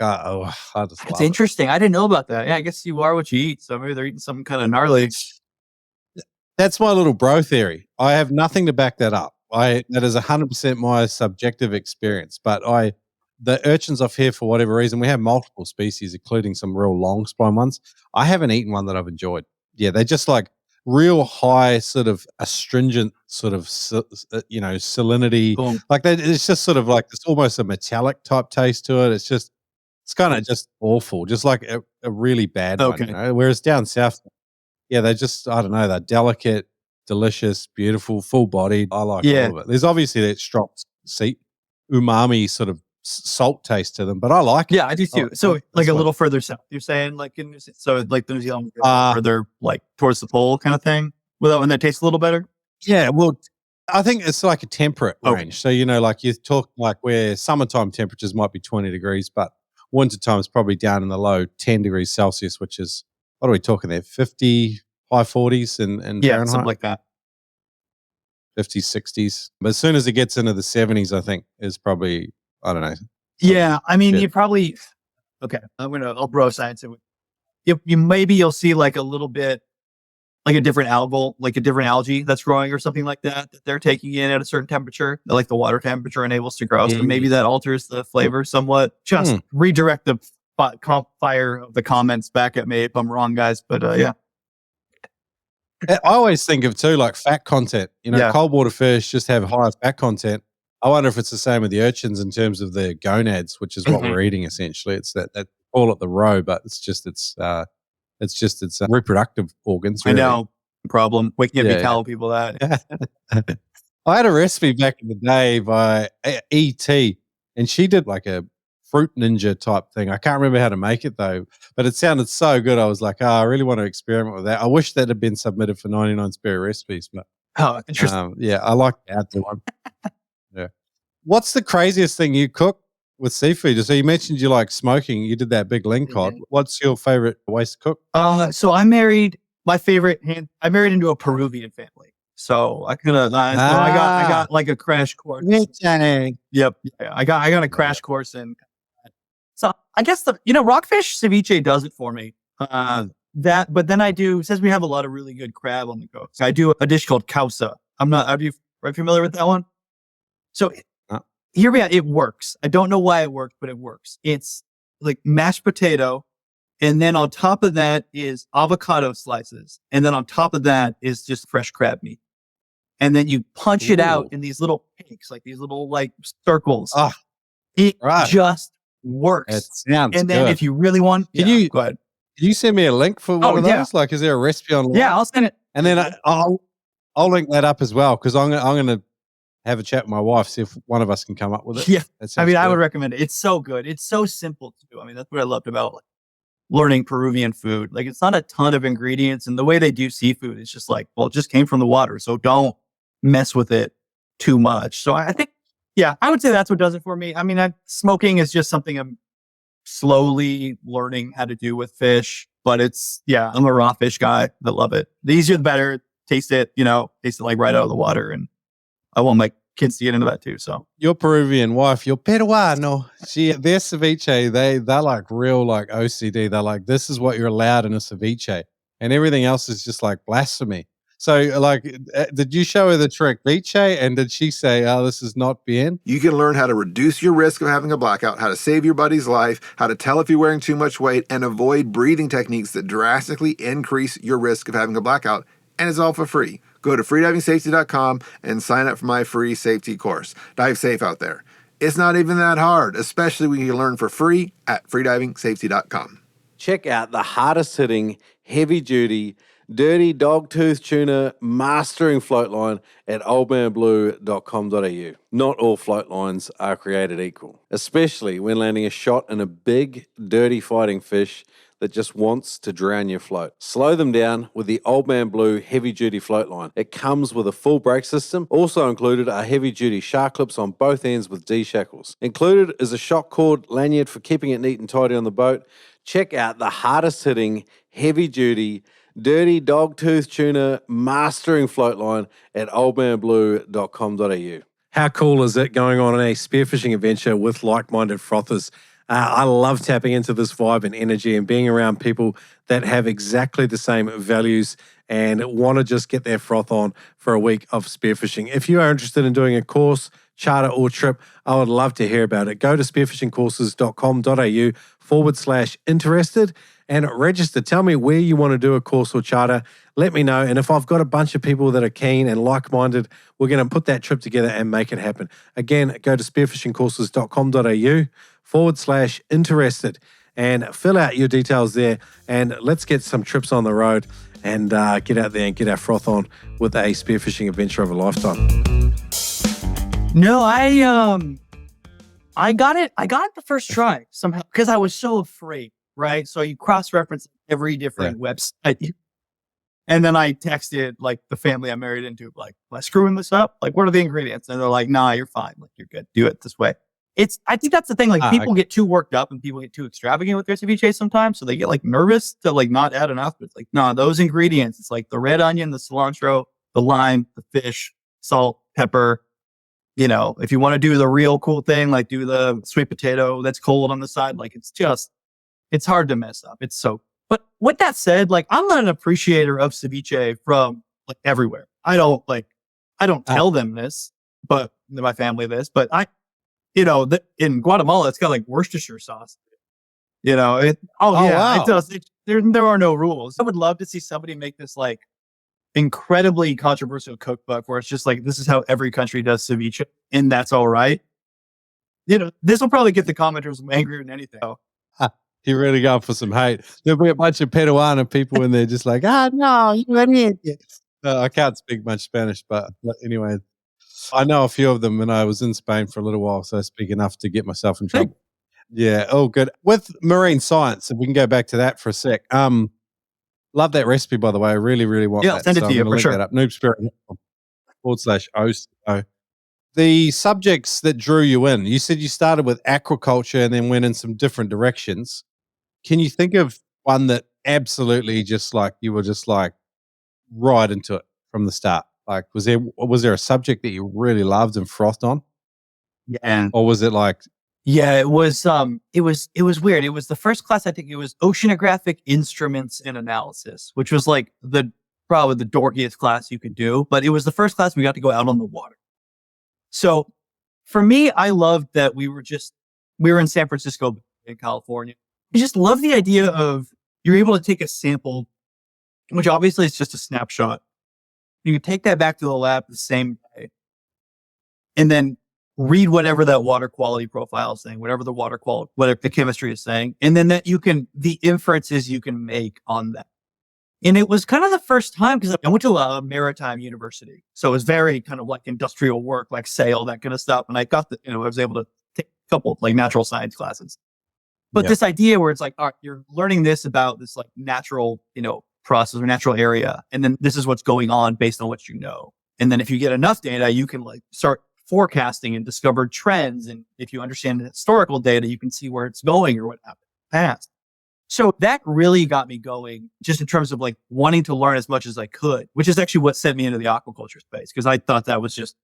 just That's interesting. I didn't know about that. Yeah, I guess you are what you eat. So maybe they're eating something kind of gnarly. That's my little bro theory. I have nothing to back that up. That is 100% my subjective experience. But the urchins off here, for whatever reason, we have multiple species, including some real long spine ones. I haven't eaten one that I've enjoyed. Yeah, they're just real high, sort of astringent, sort of salinity. Cool. It's just sort of it's almost a metallic type taste to it. It's kind of just awful, just a really bad one. Whereas down south, they just, I don't know, they're delicate, delicious, beautiful, full bodied. I like all of it. There's obviously that strong umami sort of salt taste to them, but I like it. Yeah, I do too. So a little further south, you're saying the New Zealand further towards the pole kind of thing, with that one that tastes a little better. Yeah, well, I think it's a temperate range. So you talk where summertime temperatures might be 20 degrees, but wintertime is probably down in the low 10 degrees Celsius, which is, what are we talking there? 50, high 40s in Fahrenheit? Something like that. 50s, 60s. But as soon as it gets into the 70s, I think is probably, I don't know. Yeah, you probably, I'll bro science it. You'll see a little bit, a different algae that's growing or something like that they're taking in at a certain temperature, that the water temperature enables to grow. So maybe that alters the flavor somewhat. Just redirect the fire of the comments back at me if I'm wrong, guys. But yeah. I always think of too, fat content. Cold water fish just have higher fat content. I wonder if it's the same with the urchins in terms of the gonads, which is what we're eating essentially. It's that call it the roe, but it's just its reproductive organs. Really. I know, problem. We can't be telling people that. I had a recipe back in the day by E.T. and she did a fruit ninja type thing. I can't remember how to make it though, but it sounded so good. I was like, I really want to experiment with that. I wish that had been submitted for 99 Spearo recipes, but interesting. yeah, I like the outdoor one. Yeah. What's the craziest thing you cook with seafood? So you mentioned you like smoking. You did that big lingcod. What's your favorite ways to cook? So I married I married into a Peruvian family. So I got like a crash course. Yep. Yeah, I got a crash course in. So I guess rockfish ceviche does it for me. But then I do, since we have a lot of really good crab on the coast, I do a dish called causa. Are you familiar with that one? So here we are. It works. I don't know why it works, but it works. It's like mashed potato. And then on top of that is avocado slices. And then on top of that is just fresh crab meat. And then you punch it out in these little cakes, like these little like circles. It just works. It sounds and then good. if you really want, go ahead. Can you send me a link for one of those? Like, is there a recipe online? Yeah, I'll send it. And then I'll link that up as well, because I'm going to have a chat with my wife, see if one of us can come up with it. Yeah, I would recommend it. It's so good. It's so simple to do. I mean, that's what I loved about learning Peruvian food. Like, it's not a ton of ingredients, and the way they do seafood is just like, well, it just came from the water, so don't mess with it too much. So I think, I would say that's what does it for me. I mean, smoking is just something I'm slowly learning how to do with fish, but I'm a raw fish guy that love it. The easier the better. Taste it like right out of the water, and I want my kids to get into that too. So your Peruvian wife, your peruano, their ceviche, they're like real like OCD. They're like, this is what you're allowed in a ceviche, and everything else is just like blasphemy. So like, did you show her the trick ceviche, and did she say, oh, this is not bien? You can learn how to reduce your risk of having a blackout, how to save your buddy's life, how to tell if you're wearing too much weight, and avoid breathing techniques that drastically increase your risk of having a blackout. And it's all for free. Go to freedivingsafety.com and sign up for my free safety course. Dive safe out there. It's not even that hard, especially when you can learn for free at freedivingsafety.com. Check out the hardest hitting, heavy duty, dirty dogtooth tuna mastering float line at oldmanblue.com.au. Not all float lines are created equal, especially when landing a shot in a big, dirty fighting fish that just wants to drown your float. Slow them down with the Old Man Blue heavy-duty float line. It comes with a full brake system. Also included are heavy-duty shark clips on both ends with D-shackles. Included is a shock cord lanyard for keeping it neat and tidy on the boat. Check out the hardest-hitting, heavy-duty, dirty dogtooth tuna mastering float line at oldmanblue.com.au. How cool is it going on a spearfishing adventure with like-minded frothers? I love tapping into this vibe and energy and being around people that have exactly the same values and want to just get their froth on for a week of spearfishing. If you are interested in doing a course, charter or trip, I would love to hear about it. Go to spearfishingcourses.com.au/interested and register. Tell me where you want to do a course or charter. Let me know. And if I've got a bunch of people that are keen and like-minded, we're going to put that trip together and make it happen. Again, go to spearfishingcourses.com.au/interested and fill out your details there. And let's get some trips on the road and get out there and get our froth on with a spearfishing adventure of a lifetime. No, I got it the first try somehow because I was so afraid, right? So you cross-reference every different website. And then I texted like the family I married into, like, am I screwing this up? Like, what are the ingredients? And they're like, nah, you're fine. Like, you're good. Do it this way. I think that's the thing. Like, people get too worked up and people get too extravagant with their ceviche sometimes. So they get like nervous to like not add enough. But it's like, no, those ingredients, it's like the red onion, the cilantro, the lime, the fish, salt, pepper. You know, if you want to do the real cool thing, like do the sweet potato that's cold on the side, like it's hard to mess up. But with that said, like I'm not an appreciator of ceviche from like everywhere. I don't tell them this, but my family this, but in Guatemala, it's got like Worcestershire sauce. You know, it does. There are no rules. I would love to see somebody make this like incredibly controversial cookbook where it's just like, this is how every country does ceviche and that's all right. You know, this will probably get the commenters angrier than anything. You're really going for some hate. There'll be a bunch of Peruana people in there just like, no, you idiot. I can't speak much Spanish, but anyway, I know a few of them and I was in Spain for a little while, so I speak enough to get myself in trouble. Yeah. Oh, good. With marine science, if we can go back to that for a sec. Love that recipe, by the way. I really, really want Yeah, that. I'll send it So to I'm you going to for link sure. that up. noobspearo.com/OCO. The subjects that drew you in, you said you started with aquaculture and then went in some different directions. Can you think of one that absolutely just like you were just like right into it from the start? Like, was there a subject that you really loved and frothed on, Yeah. or was it like, Yeah, it was weird. It was the first class, I think it was Oceanographic Instruments and Analysis, which was like probably the dorkiest class you could do, but it was the first class we got to go out on the water. So for me, I loved that we were in San Francisco in California. I just love the idea of you're able to take a sample, which obviously is just a snapshot. You can take that back to the lab the same day and then read whatever that water quality profile is saying, whatever the chemistry is saying. And then the inferences you can make on that. And it was kind of the first time because I went to a maritime university. So it was very kind of like industrial work, like sail, that kind of stuff. And I got I was able to take a couple of like natural science classes. But this idea where it's like, all right, you're learning this about this like natural, process or natural area. And then this is what's going on based on what you know. And then if you get enough data, you can like start forecasting and discover trends. And if you understand the historical data, you can see where it's going or what happened in the past. So that really got me going just in terms of like wanting to learn as much as I could, which is actually what sent me into the aquaculture space. Cause I thought that was just,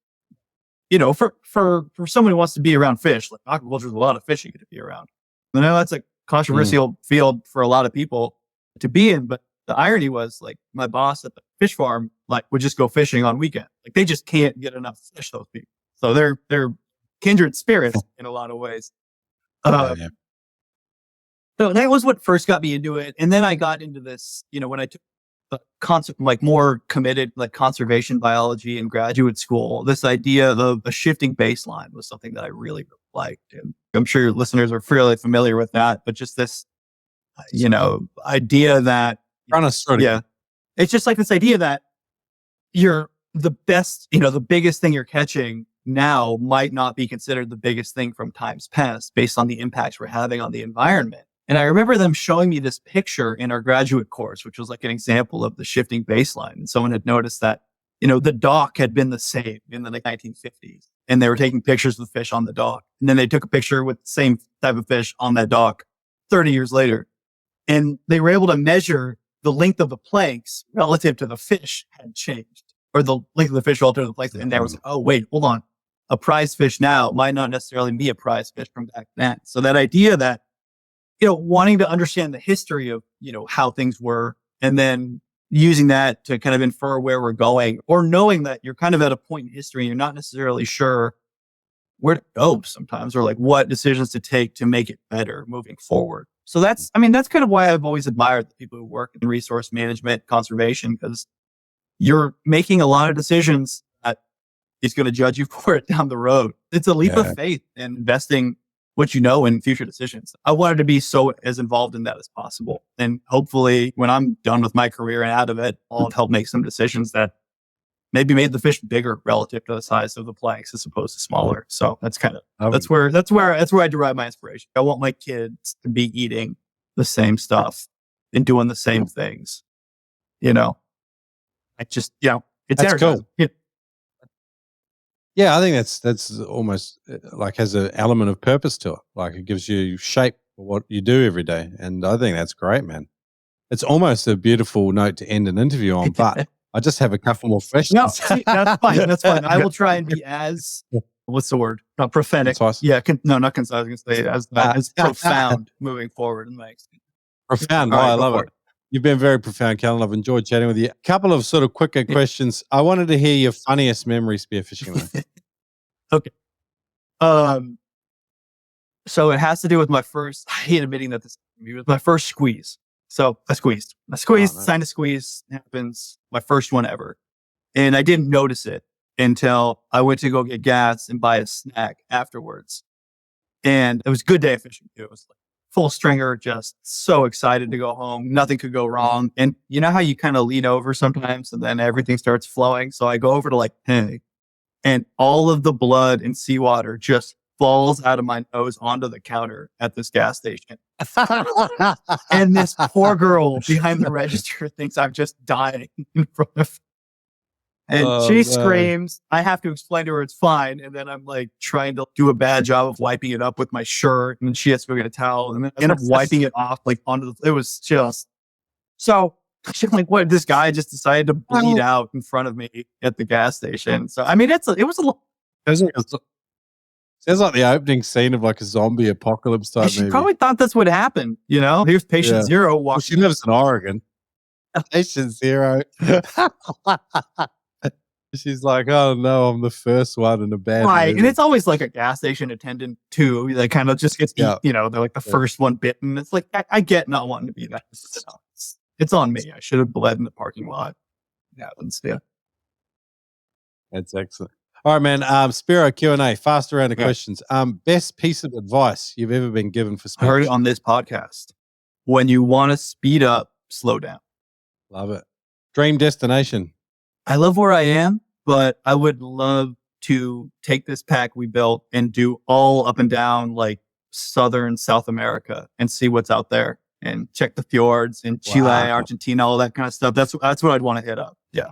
for someone who wants to be around fish, like aquaculture is a lot of fish you get to be around. I know that's a controversial field for a lot of people to be in, but the irony was like my boss at the fish farm, like would just go fishing on weekend. Like they just can't get enough fish, those people. So they're kindred spirits in a lot of ways. So that was what first got me into it. And then I got into this, when I took the more committed like conservation biology in graduate school, this idea of a shifting baseline was something that I really liked. And I'm sure your listeners are fairly familiar with that, but just this, idea that, it's just like this idea that you're the best, the biggest thing you're catching now might not be considered the biggest thing from times past based on the impacts we're having on the environment. And I remember them showing me this picture in our graduate course, which was like an example of the shifting baseline. And someone had noticed that, the dock had been the same in the 1950s. And they were taking pictures of the fish on the dock. And then they took a picture with the same type of fish on that dock 30 years later. And they were able to measure the length of the planks relative to the fish had changed, or the length of the fish relative to the planks. And there was, oh, wait, hold on. A prize fish now might not necessarily be a prize fish from back then. So that idea that, wanting to understand the history of, how things were, and then using that to kind of infer where we're going, or knowing that you're kind of at a point in history, you're not necessarily sure where to go sometimes, or like what decisions to take to make it better moving forward. So that's kind of why I've always admired the people who work in resource management, conservation, because you're making a lot of decisions that is going to judge you for it down the road. It's a leap of faith and investing what you know in future decisions. I wanted to be as involved in that as possible. And hopefully when I'm done with my career and out of it, I'll help make some decisions that maybe made the fish bigger relative to the size of the planks as opposed to smaller. So that's that's where I derive my inspiration. I want my kids to be eating the same stuff and doing the same things. It's that's energizing. cool. Yeah, I think that's almost like has an element of purpose to it. Like it gives you shape for what you do every day. And I think that's great, man. It's almost a beautiful note to end an interview on, but I just have a couple more questions. No, that's fine. That's fine. I will try and be as, what's the word? Not prophetic. Concise? Yeah. Not concise. I was going to say as profound moving forward in my experience. Profound. I love it. You've been very profound, Kellen. I've enjoyed chatting with you. A couple of sort of quicker questions. I wanted to hear your funniest memory spearfishing. Okay. So it has to do with my first, I hate admitting that it was my first squeeze. So I squeezed, signed a squeeze, happens, my first one ever. And I didn't notice it until I went to go get gas and buy a snack afterwards. And it was a good day of fishing too. It was like full stringer, just so excited to go home. Nothing could go wrong. And you know how you kind of lean over sometimes and then everything starts flowing. So I go over to like, hey, and all of the blood and seawater just falls out of my nose onto the counter at this gas station. And this poor girl behind the register thinks I'm just dying in front of her. And she man. screams. I have to explain to her it's fine. And then I'm like trying to do a bad job of wiping it up with my shirt. And then she has to go get a towel. And then I end up wiping it off like onto the, it was just so she's like, what? This guy just decided to bleed out in front of me at the gas station. So, I mean, it was a little. Sounds like the opening scene of like a zombie apocalypse type She movie. probably thought that's what happened. You know, here's patient zero Well, walking. she lives in Oregon. Patient zero. She's like, oh no, I'm the first one in a bad Right. movie. And it's always like a gas station attendant too. That kind of just gets, you know, they're like the first one bitten. It's like, I get not wanting to be that. It's on me. I should have bled in the parking lot. Yeah. That's excellent. All right, man. Spearo Q&A, fast round of questions. Best piece of advice you've ever been given for I heard it speech? on this podcast. When you want to speed up, slow down. Love it. Dream destination. I love where I am, but I would love to take this pack we built and do all up and down like southern South America and see what's out there and check the fjords in Chile, Argentina, all that kind of stuff. That's what I'd want to hit up. Yeah.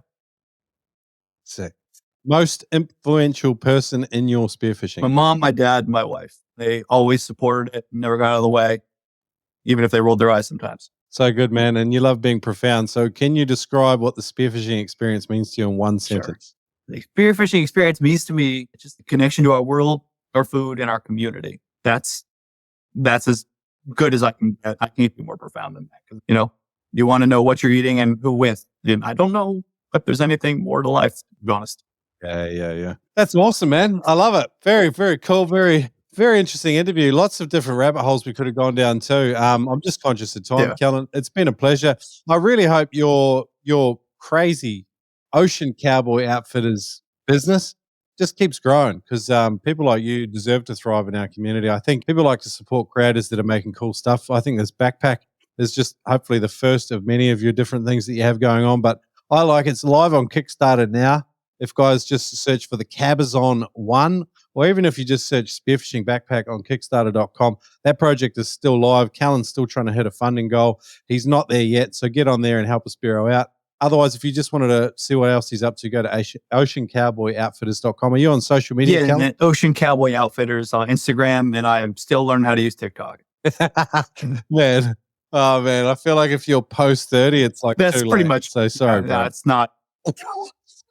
Sick. Most influential person in your spearfishing? My mom, my dad, my wife. They always supported it, never got out of the way, even if they rolled their eyes sometimes. So good, man. And you love being profound. So can you describe what the spearfishing experience means to you in one sentence? The spearfishing experience means to me just the connection to our world, our food, and our community. That's as good as I can get. I can't be more profound than that. 'Cause, you know, you want to know what you're eating and who with. And I don't know if there's anything more to life, to be honest. Yeah. That's awesome, man. I love it. Very, very cool. Very, very interesting interview. Lots of different rabbit holes we could have gone down too. I'm just conscious of time, Kellen. It's been a pleasure. I really hope your crazy Ocean Cowboy Outfitters business just keeps growing because people like you deserve to thrive in our community. I think people like to support creators that are making cool stuff. I think this backpack is just hopefully the first of many of your different things that you have going on. But I like it's live on Kickstarter now. If guys just search for the Cabazon 1, or even if you just search Spearfishing Backpack on Kickstarter.com, that project is still live. Callan's still trying to hit a funding goal. He's not there yet, so get on there and help a Spearo out. Otherwise, if you just wanted to see what else he's up to, go to oceancowboyoutfitters.com. Are you on social media, Kellen? Yeah, Ocean Cowboy Outfitters on Instagram, and I am still learning how to use TikTok. Man. Oh, man. I feel like if you're post 30, it's like that's too pretty late. much. So sorry, bro. No, it's not.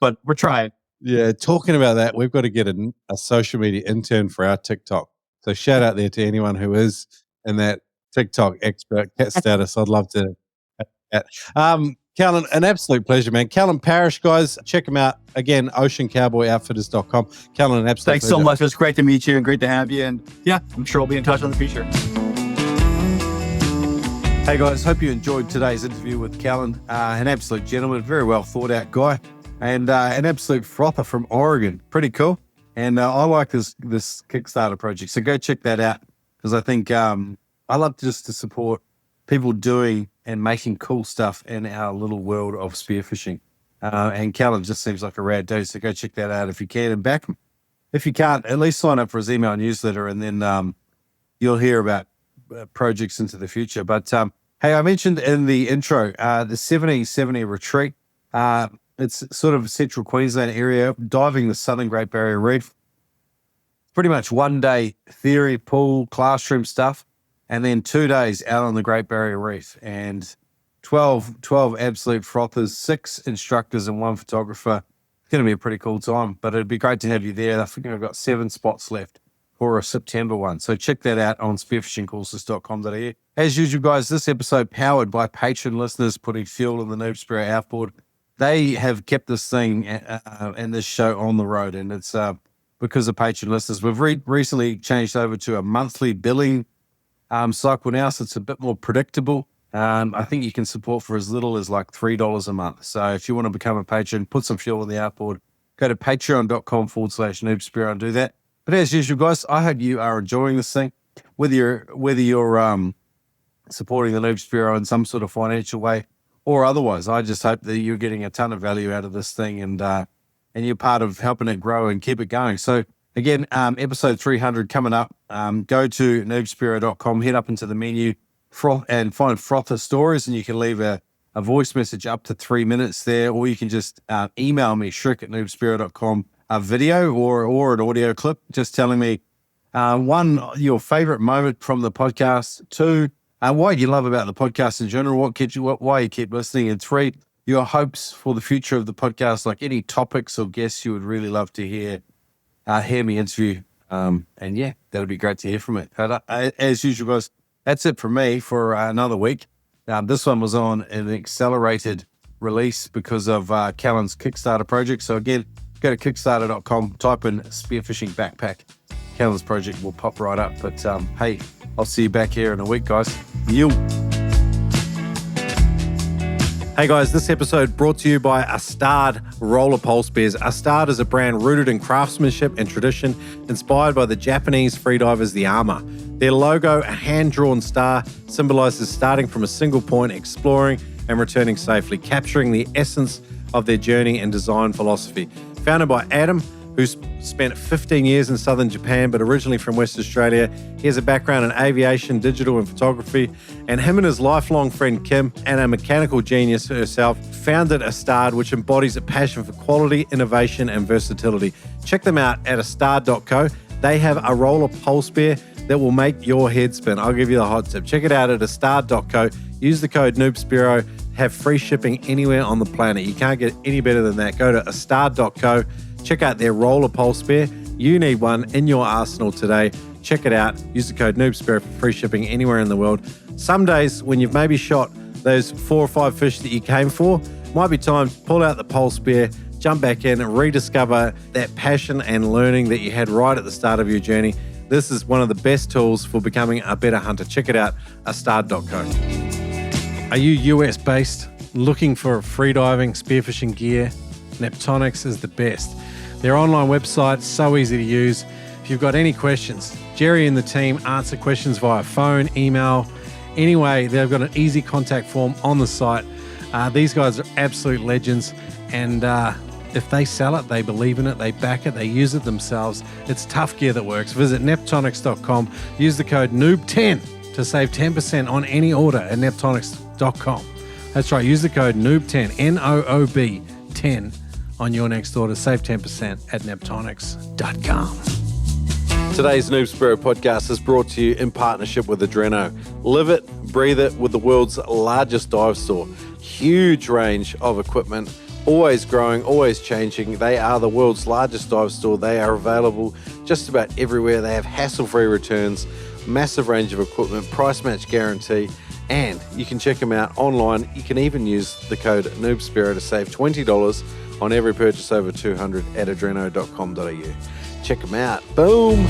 But we're trying. Yeah, talking about that, we've got to get a social media intern for our TikTok. So shout out there to anyone who is in that TikTok expert status. I'd love to. Kellen, an absolute pleasure, man. Kellen Parrish, guys, check him out. Again, oceancowboyoutfitters.com. Kellen, an absolute Thanks pleasure. so much. It was great to meet you and great to have you. And yeah, I'm sure we'll be in touch in the future. Hey, guys, hope you enjoyed today's interview with Kellen. An absolute gentleman, very well thought out guy. And an absolute frother from Oregon. Pretty cool. And I like this Kickstarter project. So go check that out because I think I love just to support people doing and making cool stuff in our little world of spearfishing. And Kellen just seems like a rad dude. So go check that out if you can and back him. If you can't, at least sign up for his email newsletter and then you'll hear about projects into the future. But hey, I mentioned in the intro the 70-70 retreat. It's sort of central Queensland area, diving the Southern Great Barrier Reef. Pretty much 1 day theory, pool, classroom stuff, and then 2 days out on the Great Barrier Reef. And 12 absolute frothers, 6 instructors and 1 photographer. It's going to be a pretty cool time, but it'd be great to have you there. I think I've got 7 spots left for a September one. So check that out on spearfishingcourses.com.au. As usual, guys, this episode powered by patron listeners putting fuel in the NOOB SPEARO outboard. They have kept this thing and this show on the road, and it's because of patron listeners. We've recently changed over to a monthly billing cycle now, so it's a bit more predictable. I think you can support for as little as like $3 a month. So if you want to become a patron, put some fuel in the outboard, go to patreon.com/NOOB SPEARO and do that. But as usual, guys, I hope you are enjoying this thing, whether you're supporting the NOOB SPEARO in some sort of financial way or otherwise. I just hope that you're getting a ton of value out of this thing and you're part of helping it grow and keep it going. So Again, episode 300 coming up. Go to noobspearo.com, head up into the menu and find Frother Stories, and you can leave a voice message up to 3 minutes there, or you can just email me, shriek@noobspearo.com, a video or an audio clip just telling me, one, your favorite moment from the podcast, two, what you love about the podcast in general, why you keep listening, and three, your hopes for the future of the podcast, like any topics or guests you would really love to hear me interview. And yeah, that'll be great to hear from it. As usual, guys, that's it from me for another week. This one was on an accelerated release because of Kellen's Kickstarter project. So again, go to kickstarter.com, type in Spearfishing Backpack. Kellen's project will pop right up. But hey, I'll see you back here in a week, guys. You. Hey guys, this episode brought to you by Astard Roller Pole Spears. Astard is a brand rooted in craftsmanship and tradition, inspired by the Japanese freedivers, the Ama. Their logo, a hand-drawn star, symbolizes starting from a single point, exploring and returning safely, capturing the essence of their journey and design philosophy. Founded by Adam, who spent 15 years in southern Japan, but originally from West Australia. He has a background in aviation, digital, and photography. And him and his lifelong friend Kim, and a mechanical genius herself, founded Astard, which embodies a passion for quality, innovation, and versatility. Check them out at astard.co. They have a roller pole spear that will make your head spin. I'll give you the hot tip. Check it out at astard.co. Use the code NOOB SPEARO. Have free shipping anywhere on the planet. You can't get any better than that. Go to astard.co. Check out their roller pole spear. You need one in your arsenal today. Check it out. Use the code NOOBSPEARO for free shipping anywhere in the world. Some days when you've maybe shot those 4 or 5 fish that you came for, might be time to pull out the pole spear, jump back in and rediscover that passion and learning that you had right at the start of your journey. This is one of the best tools for becoming a better hunter. Check it out, astard.co. Are you US based, looking for freediving, spearfishing gear? Neptonics is the best. Their online website, so easy to use. If you've got any questions, Jerry and the team answer questions via phone, email. Anyway, they've got an easy contact form on the site. These guys are absolute legends, and if they sell it, they believe in it, they back it, they use it themselves. It's tough gear that works. Visit neptonics.com. Use the code NOOB10 to save 10% on any order at neptonics.com. That's right, use the code NOOB10, N-O-O-B 10 on your next order. Save 10% at neptonics.com. Today's Noob SPEARO podcast is brought to you in partnership with Adreno. Live it, breathe it with the world's largest dive store. Huge range of equipment, always growing, always changing. They are the world's largest dive store. They are available just about everywhere. They have hassle-free returns, massive range of equipment, price match guarantee, and you can check them out online. You can even use the code Noob SPEARO to save $20 on every purchase over $200 at adreno.com.au. Check them out. Boom.